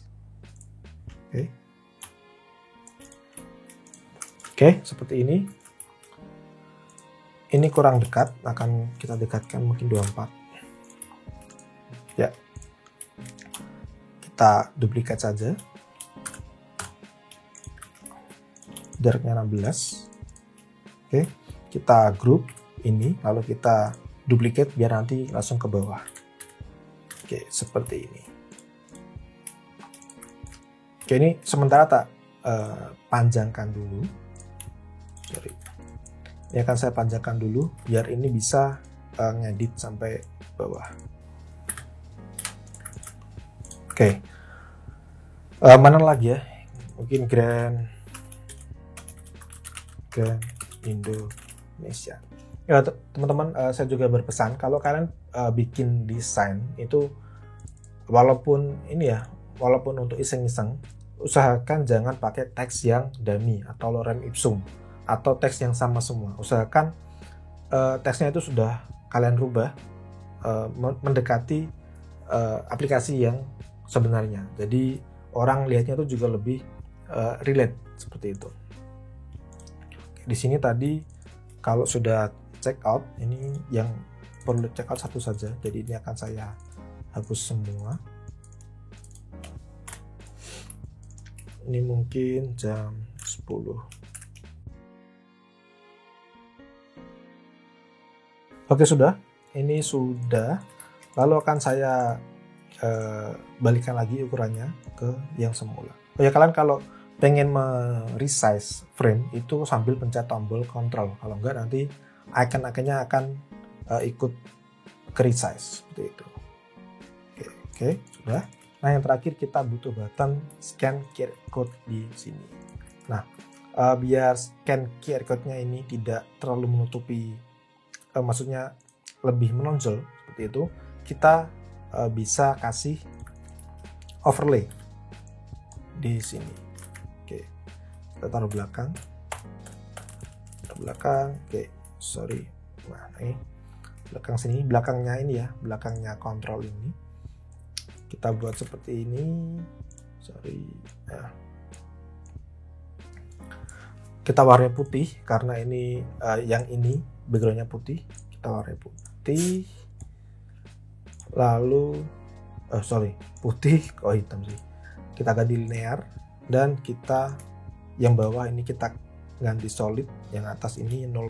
Oke. Oke, seperti ini. Ini kurang dekat, akan kita dekatkan mungkin 24. Ya. Kita duplikat saja. Jaraknya 16. Oke, kita group ini, lalu kita duplicate biar nanti langsung ke bawah. Oke, seperti ini. Oke, ini sementara tak panjangkan dulu. Sorry. Ini akan saya panjangkan dulu biar ini bisa ngedit sampai bawah. Oke. Mana lagi ya? Mungkin Grand Indonesia. Ya, teman-teman, saya juga berpesan kalau kalian bikin desain itu walaupun untuk iseng-iseng, usahakan jangan pakai teks yang dummy atau lorem ipsum atau teks yang sama semua. Usahakan teksnya itu sudah kalian rubah mendekati aplikasi yang sebenarnya. Jadi orang lihatnya itu juga lebih relate seperti itu. Di sini tadi kalau sudah check out, ini yang perlu check out satu saja. Jadi ini akan saya hapus semua. Ini mungkin jam 10. Oke, sudah. Ini sudah. Lalu akan saya balikan lagi ukurannya ke yang semula. Oh ya, kalian kalau pengen resize frame itu sambil pencet tombol Ctrl. Kalau enggak nanti icon-iconnya akan ikut ke resize seperti itu. Oke, sudah. Nah, yang terakhir kita butuh button scan QR code di sini. Nah, biar scan QR code-nya ini tidak terlalu menutupi, maksudnya lebih menonjol seperti itu, kita bisa kasih overlay di sini. Oke, kita taruh belakang. Oke, sorry. Nah, ini belakang sini, belakangnya ini ya, belakangnya kontrol ini. Kita buat seperti ini. Sorry. Nah, kita warnanya putih karena ini yang ini backgroundnya putih. Kita warnanya putih. Lalu putih kok hitam sih. Kita ganti linear dan kita yang bawah ini kita ganti solid, yang atas ini 0%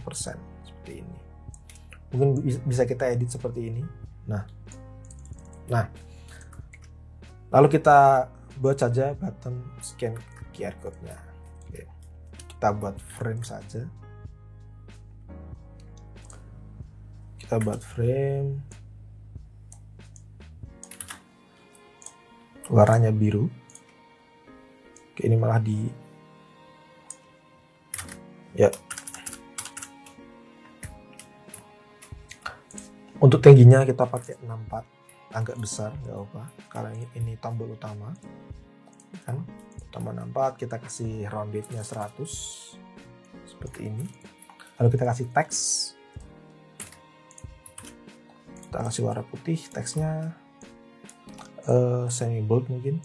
seperti ini. Mungkin bisa kita edit seperti ini. Nah. Lalu kita buat saja button scan QR code-nya. Oke. Kita buat frame saja. Kita buat frame. Warnanya biru. Oke, ini malah ya. Untuk tingginya kita pakai 64, agak besar, nggak apa, karena ini tombol utama kan, utama 64. Kita kasih roundednya 100 seperti ini. Lalu kita kasih teks, kita kasih warna putih, teksnya semi bold mungkin,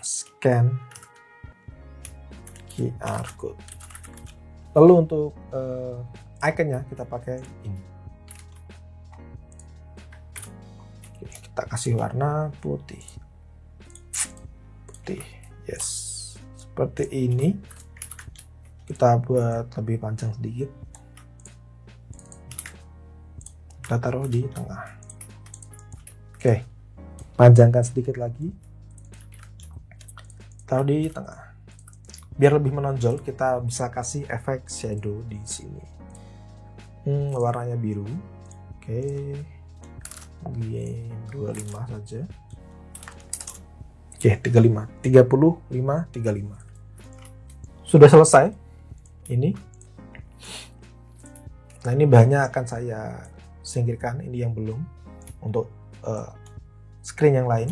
scan QR code. Lalu untuk iconnya kita pakai ini. Kita kasih warna putih, yes, seperti ini. Kita buat lebih panjang sedikit, kita taruh di tengah. Oke, panjangkan sedikit lagi, taruh di tengah. Biar lebih menonjol, kita bisa kasih efek shadow di sini. Warnanya biru. Oke, mungkin 25 saja. Oke, 35. Sudah selesai ini. Nah, ini bahannya akan saya singkirkan, ini yang belum untuk screen yang lain.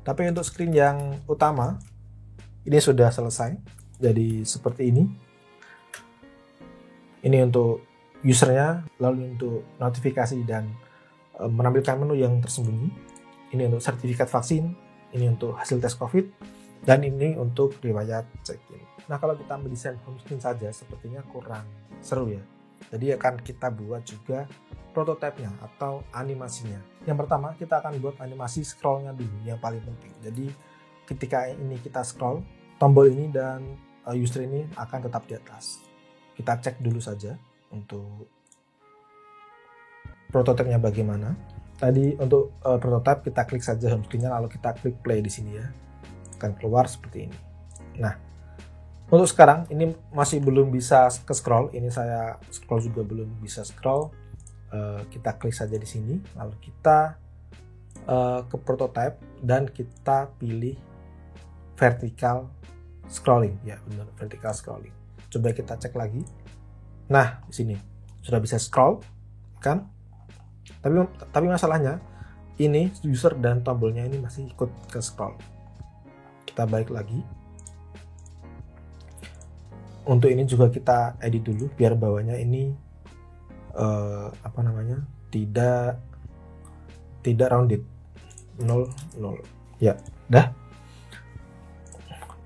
Tapi untuk screen yang utama ini sudah selesai. Jadi seperti ini. Ini untuk usernya, lalu untuk notifikasi dan menampilkan menu yang tersembunyi. Ini untuk sertifikat vaksin, ini untuk hasil tes COVID, dan ini untuk riwayat check-in. Nah, kalau kita mendesain home screen saja sepertinya kurang seru ya. Jadi akan kita buat juga prototipenya atau animasinya. Yang pertama kita akan buat animasi scrollnya dulu, yang paling penting. Jadi ketika ini kita scroll, tombol ini dan user ini akan tetap di atas. Kita cek dulu saja untuk prototipenya bagaimana. Tadi untuk prototipe kita klik saja home screen-nya, lalu kita klik play di sini ya. Akan keluar seperti ini. Nah, untuk sekarang ini masih belum bisa ke scroll. Ini saya scroll juga belum bisa scroll. Kita klik saja di sini, lalu kita ke prototype dan kita pilih vertical scrolling. Ya, benar, vertical scrolling. Coba kita cek lagi. Nah, di sini sudah bisa scroll, kan? Tapi masalahnya ini user dan tombolnya ini masih ikut ke scroll. Kita balik lagi. Untuk ini juga kita edit dulu biar bawahnya ini tidak rounded 0 ya dah.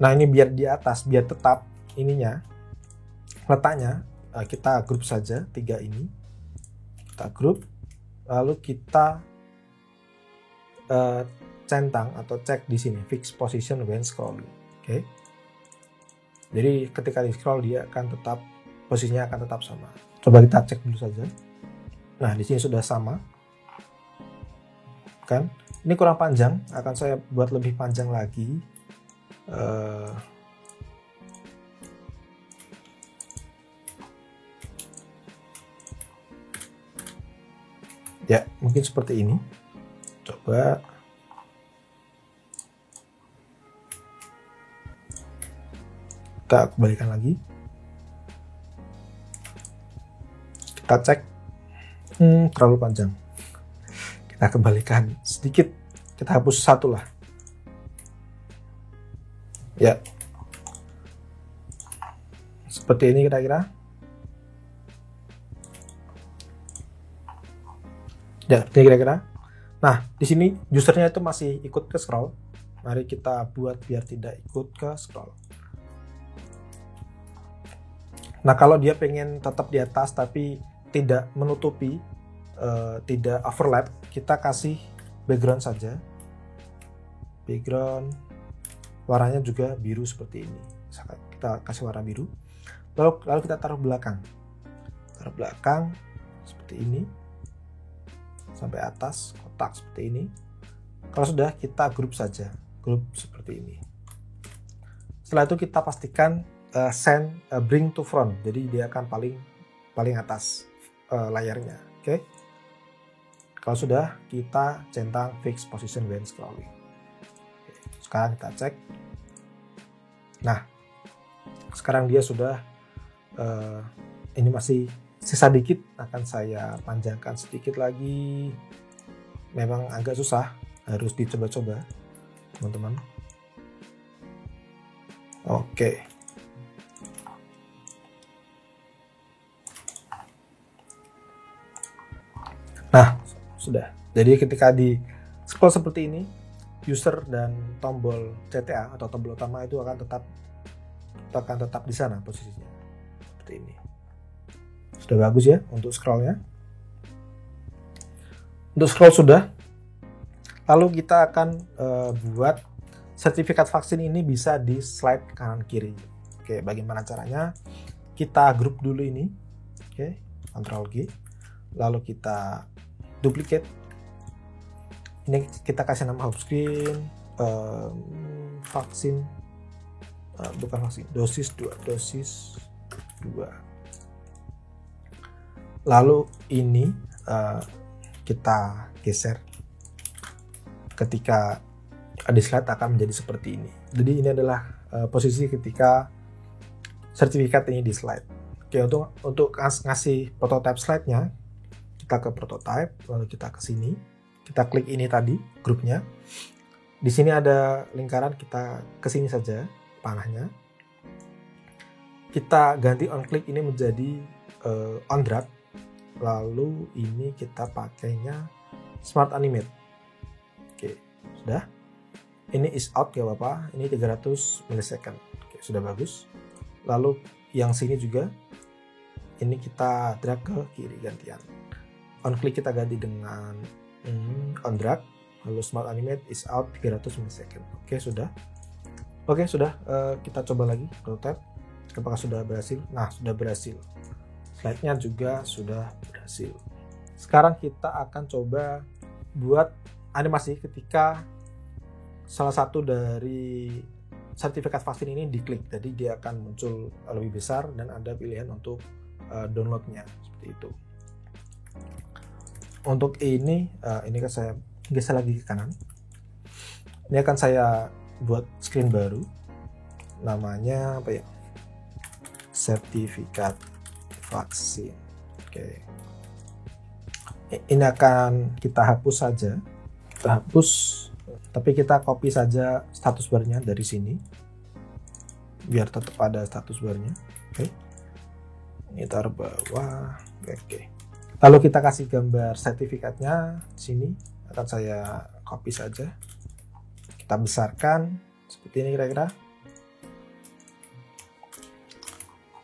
Nah, ini biar di atas, biar tetap ininya letaknya, kita grup saja 3 ini, kita grup, lalu kita centang atau cek di sini fix position when scrolling. Oke. Jadi ketika di scroll dia akan tetap posisinya akan tetap sama. Coba kita cek dulu saja. Nah, di sini sudah sama. Kan? Ini kurang panjang, akan saya buat lebih panjang lagi. Ya, mungkin seperti ini. Coba kita kembalikan lagi. Kita cek. Terlalu panjang. Kita kembalikan sedikit. Kita hapus satu lah. Ya. Seperti ini kira-kira. Ya, ini kira-kira. Nah, di sini usernya itu masih ikut ke scroll. Mari kita buat biar tidak ikut ke scroll. Nah, kalau dia pengen tetap di atas tapi tidak menutupi, tidak overlap, kita kasih background saja. Background warnanya juga biru seperti ini. Kita kasih warna biru. Lalu kita taruh belakang. Taruh belakang seperti ini. Sampai atas kotak seperti ini. Kalau sudah, kita grup saja. Grup seperti ini. Setelah itu kita pastikan bring to front, jadi dia akan paling atas layarnya. Oke. Kalau sudah, kita centang fix position when scrolling. Oke. Sekarang kita cek. Nah, sekarang dia sudah ini masih sisa dikit, akan saya panjangkan sedikit lagi. Memang agak susah, harus dicoba-coba teman-teman. Oke. Nah, sudah. Jadi ketika di scroll seperti ini, user dan tombol CTA atau tombol utama itu akan tetap di sana posisinya. Seperti ini. Sudah bagus ya untuk scrollnya. Untuk scroll sudah. Lalu kita akan buat sertifikat vaksin ini bisa di slide kanan kiri. Oke, bagaimana caranya? Kita grup dulu ini. Oke, Ctrl G. Lalu kita duplicate. Ini kita kasih nama home screen, vaksin, bukan vaksin, dosis 2. Lalu ini kita geser. Ketika di slide akan menjadi seperti ini. Jadi ini adalah posisi ketika sertifikat ini di slide. Oke, untuk ngasih prototype slide-nya, kita ke prototype, lalu kita ke sini, kita klik ini tadi grupnya. Di sini ada lingkaran, kita ke sini saja panahnya. Kita ganti on click ini menjadi on drag. Lalu ini kita pakainya smart animate. Oke, sudah. Ini is out ya Bapak. Ini 300 millisecond. Oke, sudah bagus. Lalu yang sini juga ini kita drag ke kiri gantian. On click kita ganti dengan on drag, lalu smart animate is out 300 millisecond. Oke, sudah. Oke, sudah. Kita coba lagi prototype. Apakah sudah berhasil? Nah, sudah berhasil. Slide-nya juga sudah berhasil. Sekarang kita akan coba buat animasi ketika salah satu dari sertifikat vaksin ini diklik. Jadi dia akan muncul lebih besar dan ada pilihan untuk downloadnya seperti itu. Untuk ini kan saya geser lagi ke kanan. Ini akan saya buat screen baru. Namanya apa ya? Sertifikat vaksin. Oke. Ini akan kita hapus saja. Kita hapus, tapi kita copy saja status barnya dari sini. Biar tetap ada status barnya. Oke. Ini taruh bawah. Oke. Lalu kita kasih gambar sertifikatnya sini, akan saya copy saja. Kita besarkan seperti ini kira-kira.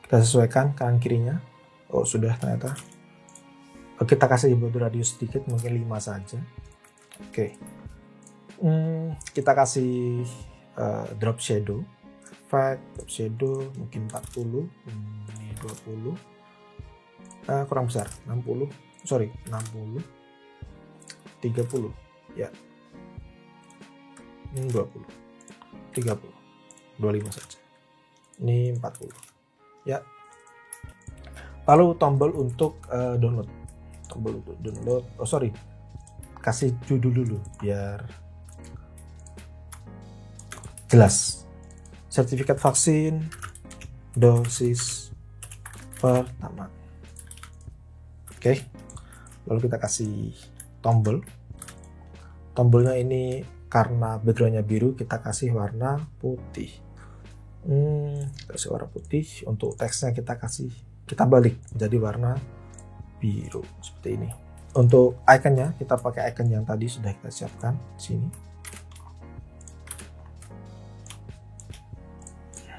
Kita sesuaikan kanan kirinya. Oh, sudah ternyata. Kita kasih border radius sedikit, mungkin 5 saja. Oke. Kita kasih drop shadow. Effect, drop shadow mungkin 40. 20, kurang besar, 60, 30 ya, ini 20, 30, 25 saja, ini 40 ya. Lalu tombol untuk download, kasih judul dulu biar jelas. Sertifikat vaksin dosis pertama. Oke. Lalu kita kasih tombol. Tombolnya ini karena backgroundnya biru, kita kasih warna putih. Kasih warna putih. Untuk teksnya kita balik jadi warna biru seperti ini. Untuk ikonnya kita pakai icon yang tadi sudah kita siapkan di sini.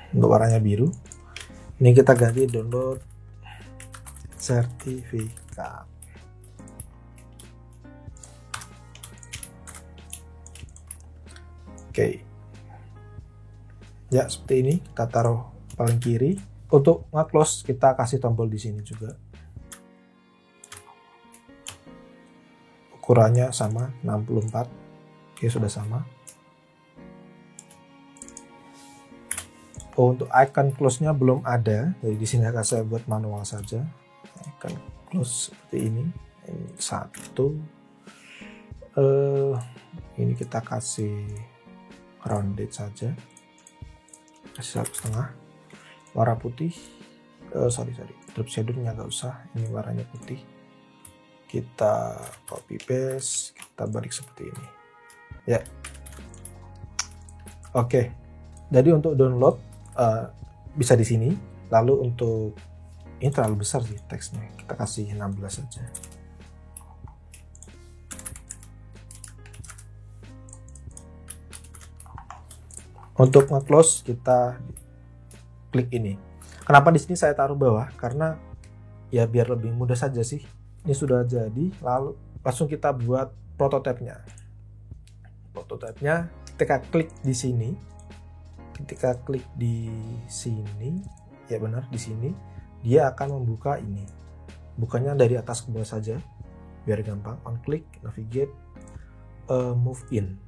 Untuk warnanya biru. Ini kita ganti download sertifikat. Oke. Ya, seperti ini kita taruh paling kiri. Untuk nge-close kita kasih tombol di sini juga. Ukurannya sama 64. Oke, sudah sama. Untuk icon close-nya belum ada, jadi di sini akan saya buat manual saja. Icon close seperti ini. Ini satu. Ini kita kasih rounded saja. Kasih 1,5. Warna putih. Drop shadow-nya nggak usah. Ini warnanya putih. Kita copy paste, kita balik seperti ini. Ya. Oke. Jadi untuk download bisa di sini. Lalu untuk ini terlalu besar sih teksnya, kita kasih 16 saja. Untuk nge-close kita klik ini. Kenapa di sini saya taruh bawah? Karena ya biar lebih mudah saja sih. Ini sudah jadi, lalu langsung kita buat prototipenya. Prototipenya ketika klik di sini. Ketika klik di sini, ya benar di sini, dia akan membuka ini. Bukanya dari atas ke bawah saja, biar gampang. On click, navigate, move in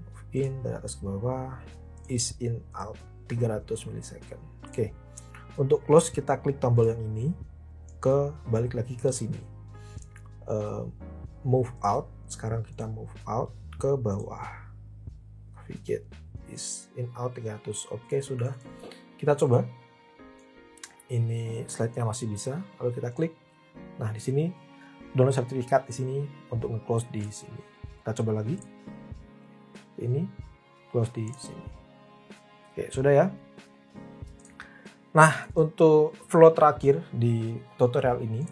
dari atas ke bawah, is in out 300 millisecond. Oke. Untuk close kita klik tombol yang ini, balik lagi ke sini. Move out. Sekarang kita move out ke bawah. Navigate. Is in out 300. Oke, sudah. Kita coba. Ini slide-nya masih bisa. Lalu kita klik. Nah, di sini download sertifikat di sini untuk nge-close di sini. Kita coba lagi. Ini close di sini. Oke, sudah ya. Nah, untuk flow terakhir di tutorial ini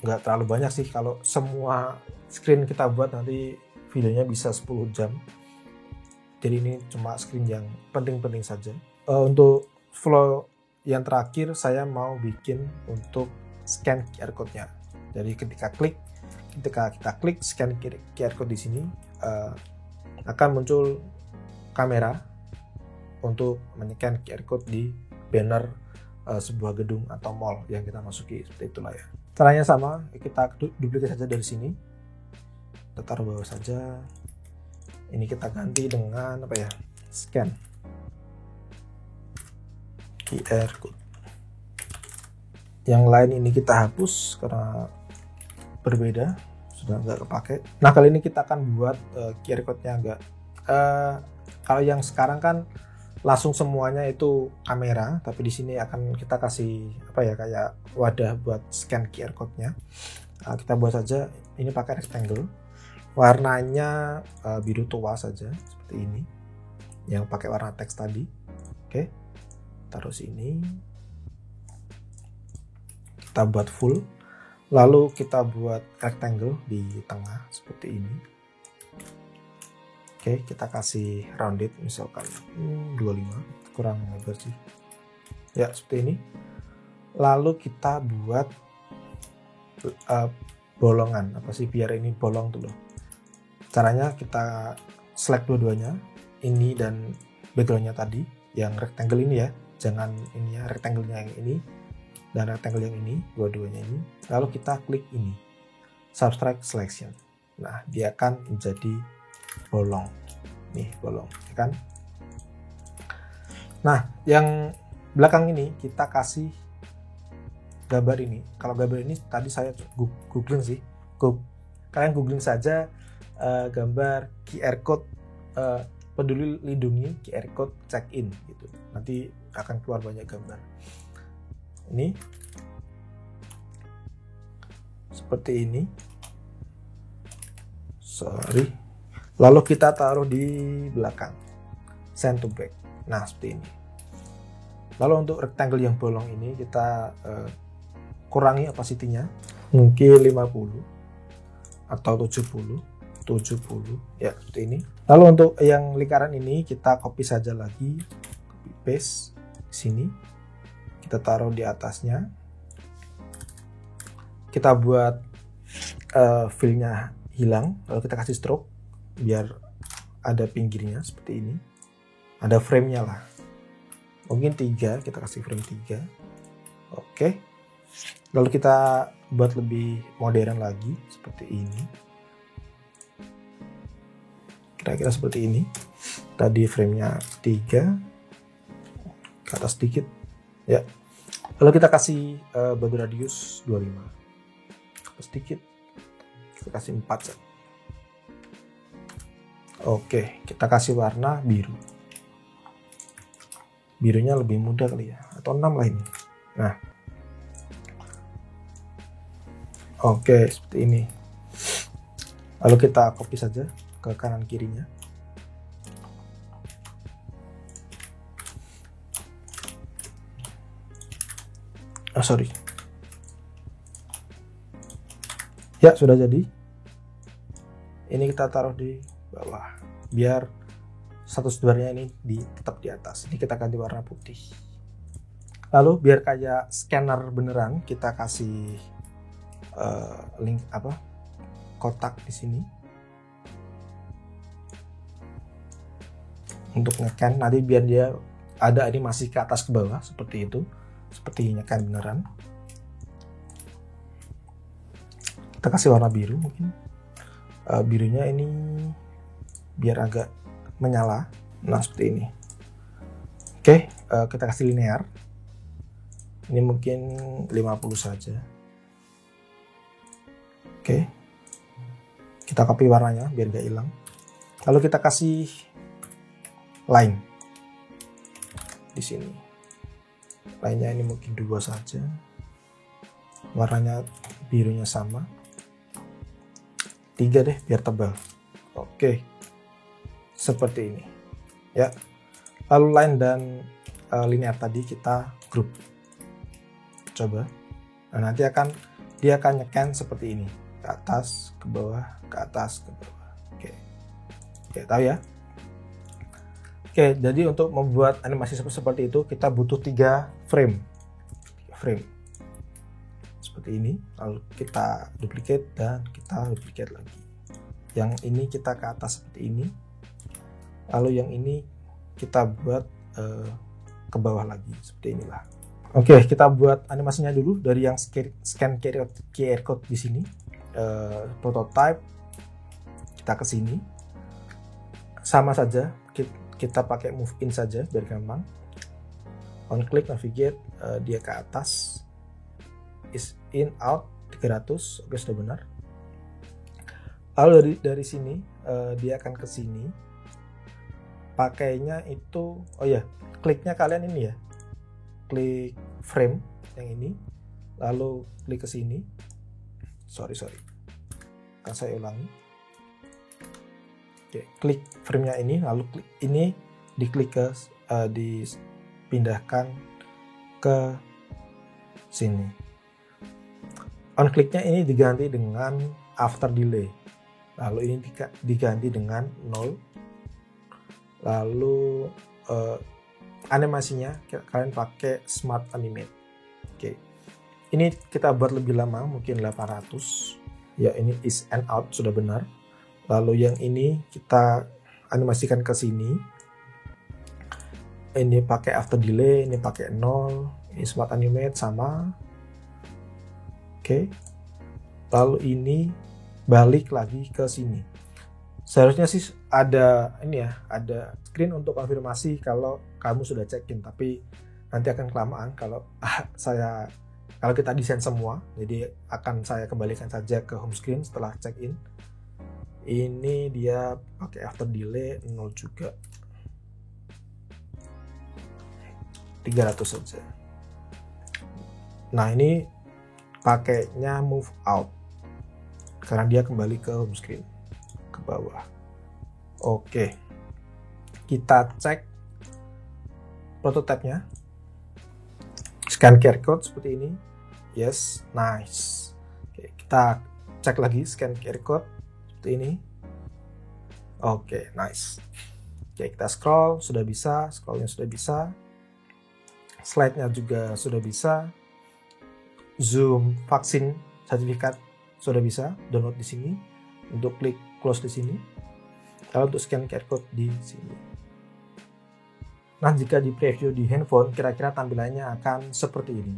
nggak terlalu banyak sih. Kalau semua screen kita buat nanti videonya bisa 10 jam. Jadi ini cuma screen yang penting-penting saja. Untuk flow yang terakhir saya mau bikin untuk scan QR code-nya. Jadi ketika kita klik scan QR code di sini akan muncul kamera untuk men-scan QR code di banner sebuah gedung atau mall yang kita masuki, seperti itulah ya. Caranya sama, kita duplicate saja dari sini. Kita taruh bawah saja. Ini kita ganti dengan apa ya? Scan QR code. Yang lain ini kita hapus karena berbeda, sudah nggak kepake. Nah, kali ini kita akan buat QR code-nya agak kalau yang sekarang kan langsung semuanya itu kamera, tapi di sini akan kita kasih apa ya, kayak wadah buat scan QR code-nya. Kita buat saja ini pakai rectangle. Warnanya biru tua saja seperti ini, yang pakai warna teks tadi. Oke, taruh sini. Kita buat full, lalu kita buat rectangle di tengah seperti ini. Oke, kita kasih rounded misalkan 25, kurang lebar sih ya, seperti ini. Lalu kita buat bolongan, apa sih, biar ini bolong dulu. Caranya kita select dua-duanya, ini dan backgroundnya tadi yang rectangle ini ya, jangan ini ya, rectangle-nya yang ini. dan rectangle yang ini, dua-duanya ini. Lalu kita klik ini, subtract selection. Nah, dia akan menjadi bolong. Nih, bolong, ya kan? Nah, yang belakang ini kita kasih gambar ini. Kalau gambar ini tadi saya googling sih. Kalian googling saja gambar QR code Peduli Lindungi QR code check-in gitu. Nanti akan keluar banyak gambar. Ini seperti ini. Lalu kita taruh di belakang. Send to back. Nah, seperti ini. Lalu untuk rectangle yang bolong ini kita kurangi opacity-nya mungkin 50 atau 70 ya, seperti ini. Lalu untuk yang lingkaran ini kita copy saja lagi, copy paste di sini, kita taruh di atasnya, kita buat fill-nya hilang, lalu kita kasih stroke biar ada pinggirnya seperti ini, ada frame-nya lah, mungkin 3, kita kasih frame 3. Oke, lalu kita buat lebih modern lagi seperti ini, kira-kira seperti ini. Tadi frame-nya 3, ke atas sedikit ya. Lalu kita kasih batu radius 25, ke atas sedikit, kita kasih 4 set. Oke, kita kasih warna biru. Birunya lebih mudah kali ya, atau 6 lah ini. Nah, oke, seperti ini. Lalu kita copy saja ke kanan kirinya. Sorry. Ya, sudah jadi. Ini kita taruh di bawah biar status barnya ini tetap di atas. Ini kita ganti warna putih. Lalu biar kayak scanner beneran, kita kasih link kotak di sini untuk nge-scan. Nanti biar dia ada animasi ke atas ke bawah seperti itu, seperti nge-scan beneran. Kita kasih warna biru mungkin. Birunya ini biar agak menyala. Nah, seperti ini. Oke, kita kasih linear. Ini mungkin 50 saja. Oke. Kita copy warnanya biar gak hilang. Lalu kita kasih line di sini. Line-nya ini mungkin 2 saja. Warnanya birunya sama. 3 deh biar tebal. Oke. Seperti ini. Ya. Lalu line dan linear tadi kita group. Coba. Nah, nanti dia akan nyekan seperti ini. Ke atas, ke bawah, ke atas, ke bawah. Oke. Oke, tahu ya? Oke, jadi untuk membuat animasi seperti itu kita butuh 3 frame. 3 frame. Seperti ini. Lalu kita duplicate dan kita duplicate lagi. Yang ini kita ke atas seperti ini. Lalu yang ini kita buat ke bawah lagi seperti inilah. Oke, kita buat animasinya dulu dari yang scan QR code di sini. Prototype, kita ke sini. Sama saja, kita pakai move in saja biar gampang. On click navigate, dia ke atas. Is in out 300. Oke, sudah benar. Lalu dari sini dia akan ke sini. Pakainya itu, oh ya, kliknya kalian ini ya, klik frame yang ini, lalu klik ke sini. Sorry, akan saya ulangi. Oke, klik frame-nya ini, lalu klik ini, diklik ke, dipindahkan ke sini. On kliknya ini diganti dengan after delay, lalu ini diganti dengan 0. Lalu animasinya kalian pakai smart animate. Oke. Ini kita buat lebih lama, mungkin 800. Ya, ini is and out sudah benar. Lalu yang ini kita animasikan ke sini. Ini pakai after delay, ini pakai 0, Ini Smart Animate sama. Oke. Lalu ini balik lagi ke sini. Seharusnya sih ada ini ya, ada screen untuk konfirmasi kalau kamu sudah check-in, tapi nanti akan kelamaan kalau kalau kita desain semua. Jadi akan saya kembalikan saja ke home screen setelah check-in. Ini dia pakai after delay 0 juga. 300 saja. Nah, ini pakainya move out karena dia kembali ke home screen ke bawah. Oke, kita cek prototype-nya. Scan QR code seperti ini. Yes, nice. Oke, kita cek lagi scan QR code seperti ini. Oke, nice. Oke, kita scroll, sudah bisa. Scrollnya sudah bisa. Slide-nya juga sudah bisa. Zoom vaksin sertifikat sudah bisa. Download di sini. Untuk klik close di sini. Lalu untuk scan QR code di sini. Nah, jika di preview di handphone, kira-kira tampilannya akan seperti ini.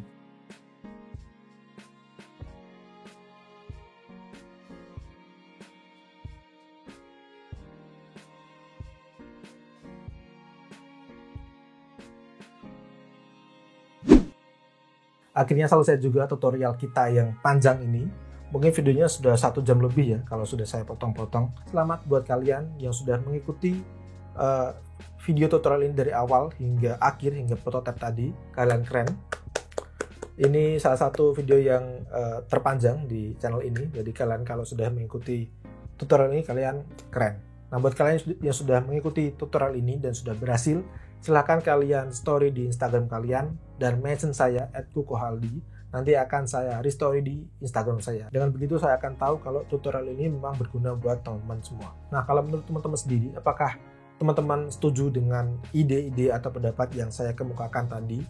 Akhirnya selesai juga tutorial kita yang panjang ini. Mungkin videonya sudah 1 jam lebih ya kalau sudah saya potong-potong. Selamat buat kalian yang sudah mengikuti video tutorial ini dari awal hingga akhir, hingga prototipe tadi. Kalian keren. Ini salah satu video yang terpanjang di channel ini. Jadi kalian kalau sudah mengikuti tutorial ini, kalian keren. Nah, buat kalian yang sudah mengikuti tutorial ini dan sudah berhasil, silahkan kalian story di Instagram kalian dan mention saya @kukohaldi. Nanti akan saya restory di Instagram saya. Dengan begitu saya akan tahu kalau tutorial ini memang berguna buat teman-teman semua. Nah, kalau menurut teman-teman sendiri, apakah teman-teman setuju dengan ide-ide atau pendapat yang saya kemukakan tadi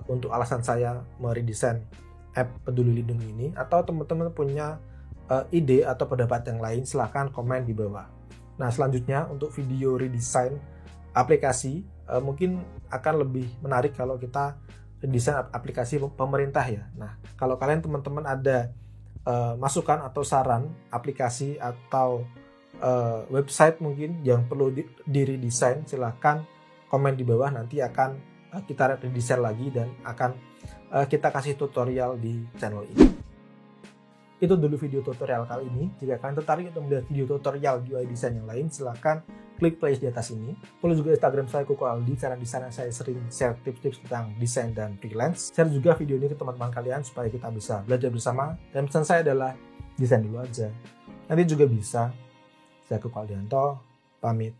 untuk alasan saya meredesain app Peduli Lindungi ini? Atau teman-teman punya ide atau pendapat yang lain, silahkan komen di bawah. Nah, selanjutnya untuk video redesign aplikasi mungkin akan lebih menarik kalau kita desain aplikasi pemerintah ya. Nah, kalau kalian teman-teman ada masukan atau saran aplikasi atau website mungkin yang perlu diredesain, silahkan komen di bawah. Nanti akan kita redesain lagi dan akan kita kasih tutorial di channel ini. Itu dulu video tutorial kali ini. Jika kalian tertarik untuk melihat video tutorial UI desain yang lain, silahkan klik playlist di atas ini. Follow juga Instagram saya Kukohaldi, karena di sana saya sering share tips-tips tentang desain dan freelance. Share juga video ini ke teman-teman kalian supaya kita bisa belajar bersama. Dan pesan saya adalah desain dulu aja. Nanti juga bisa. Saya Kukohaldianto, pamit.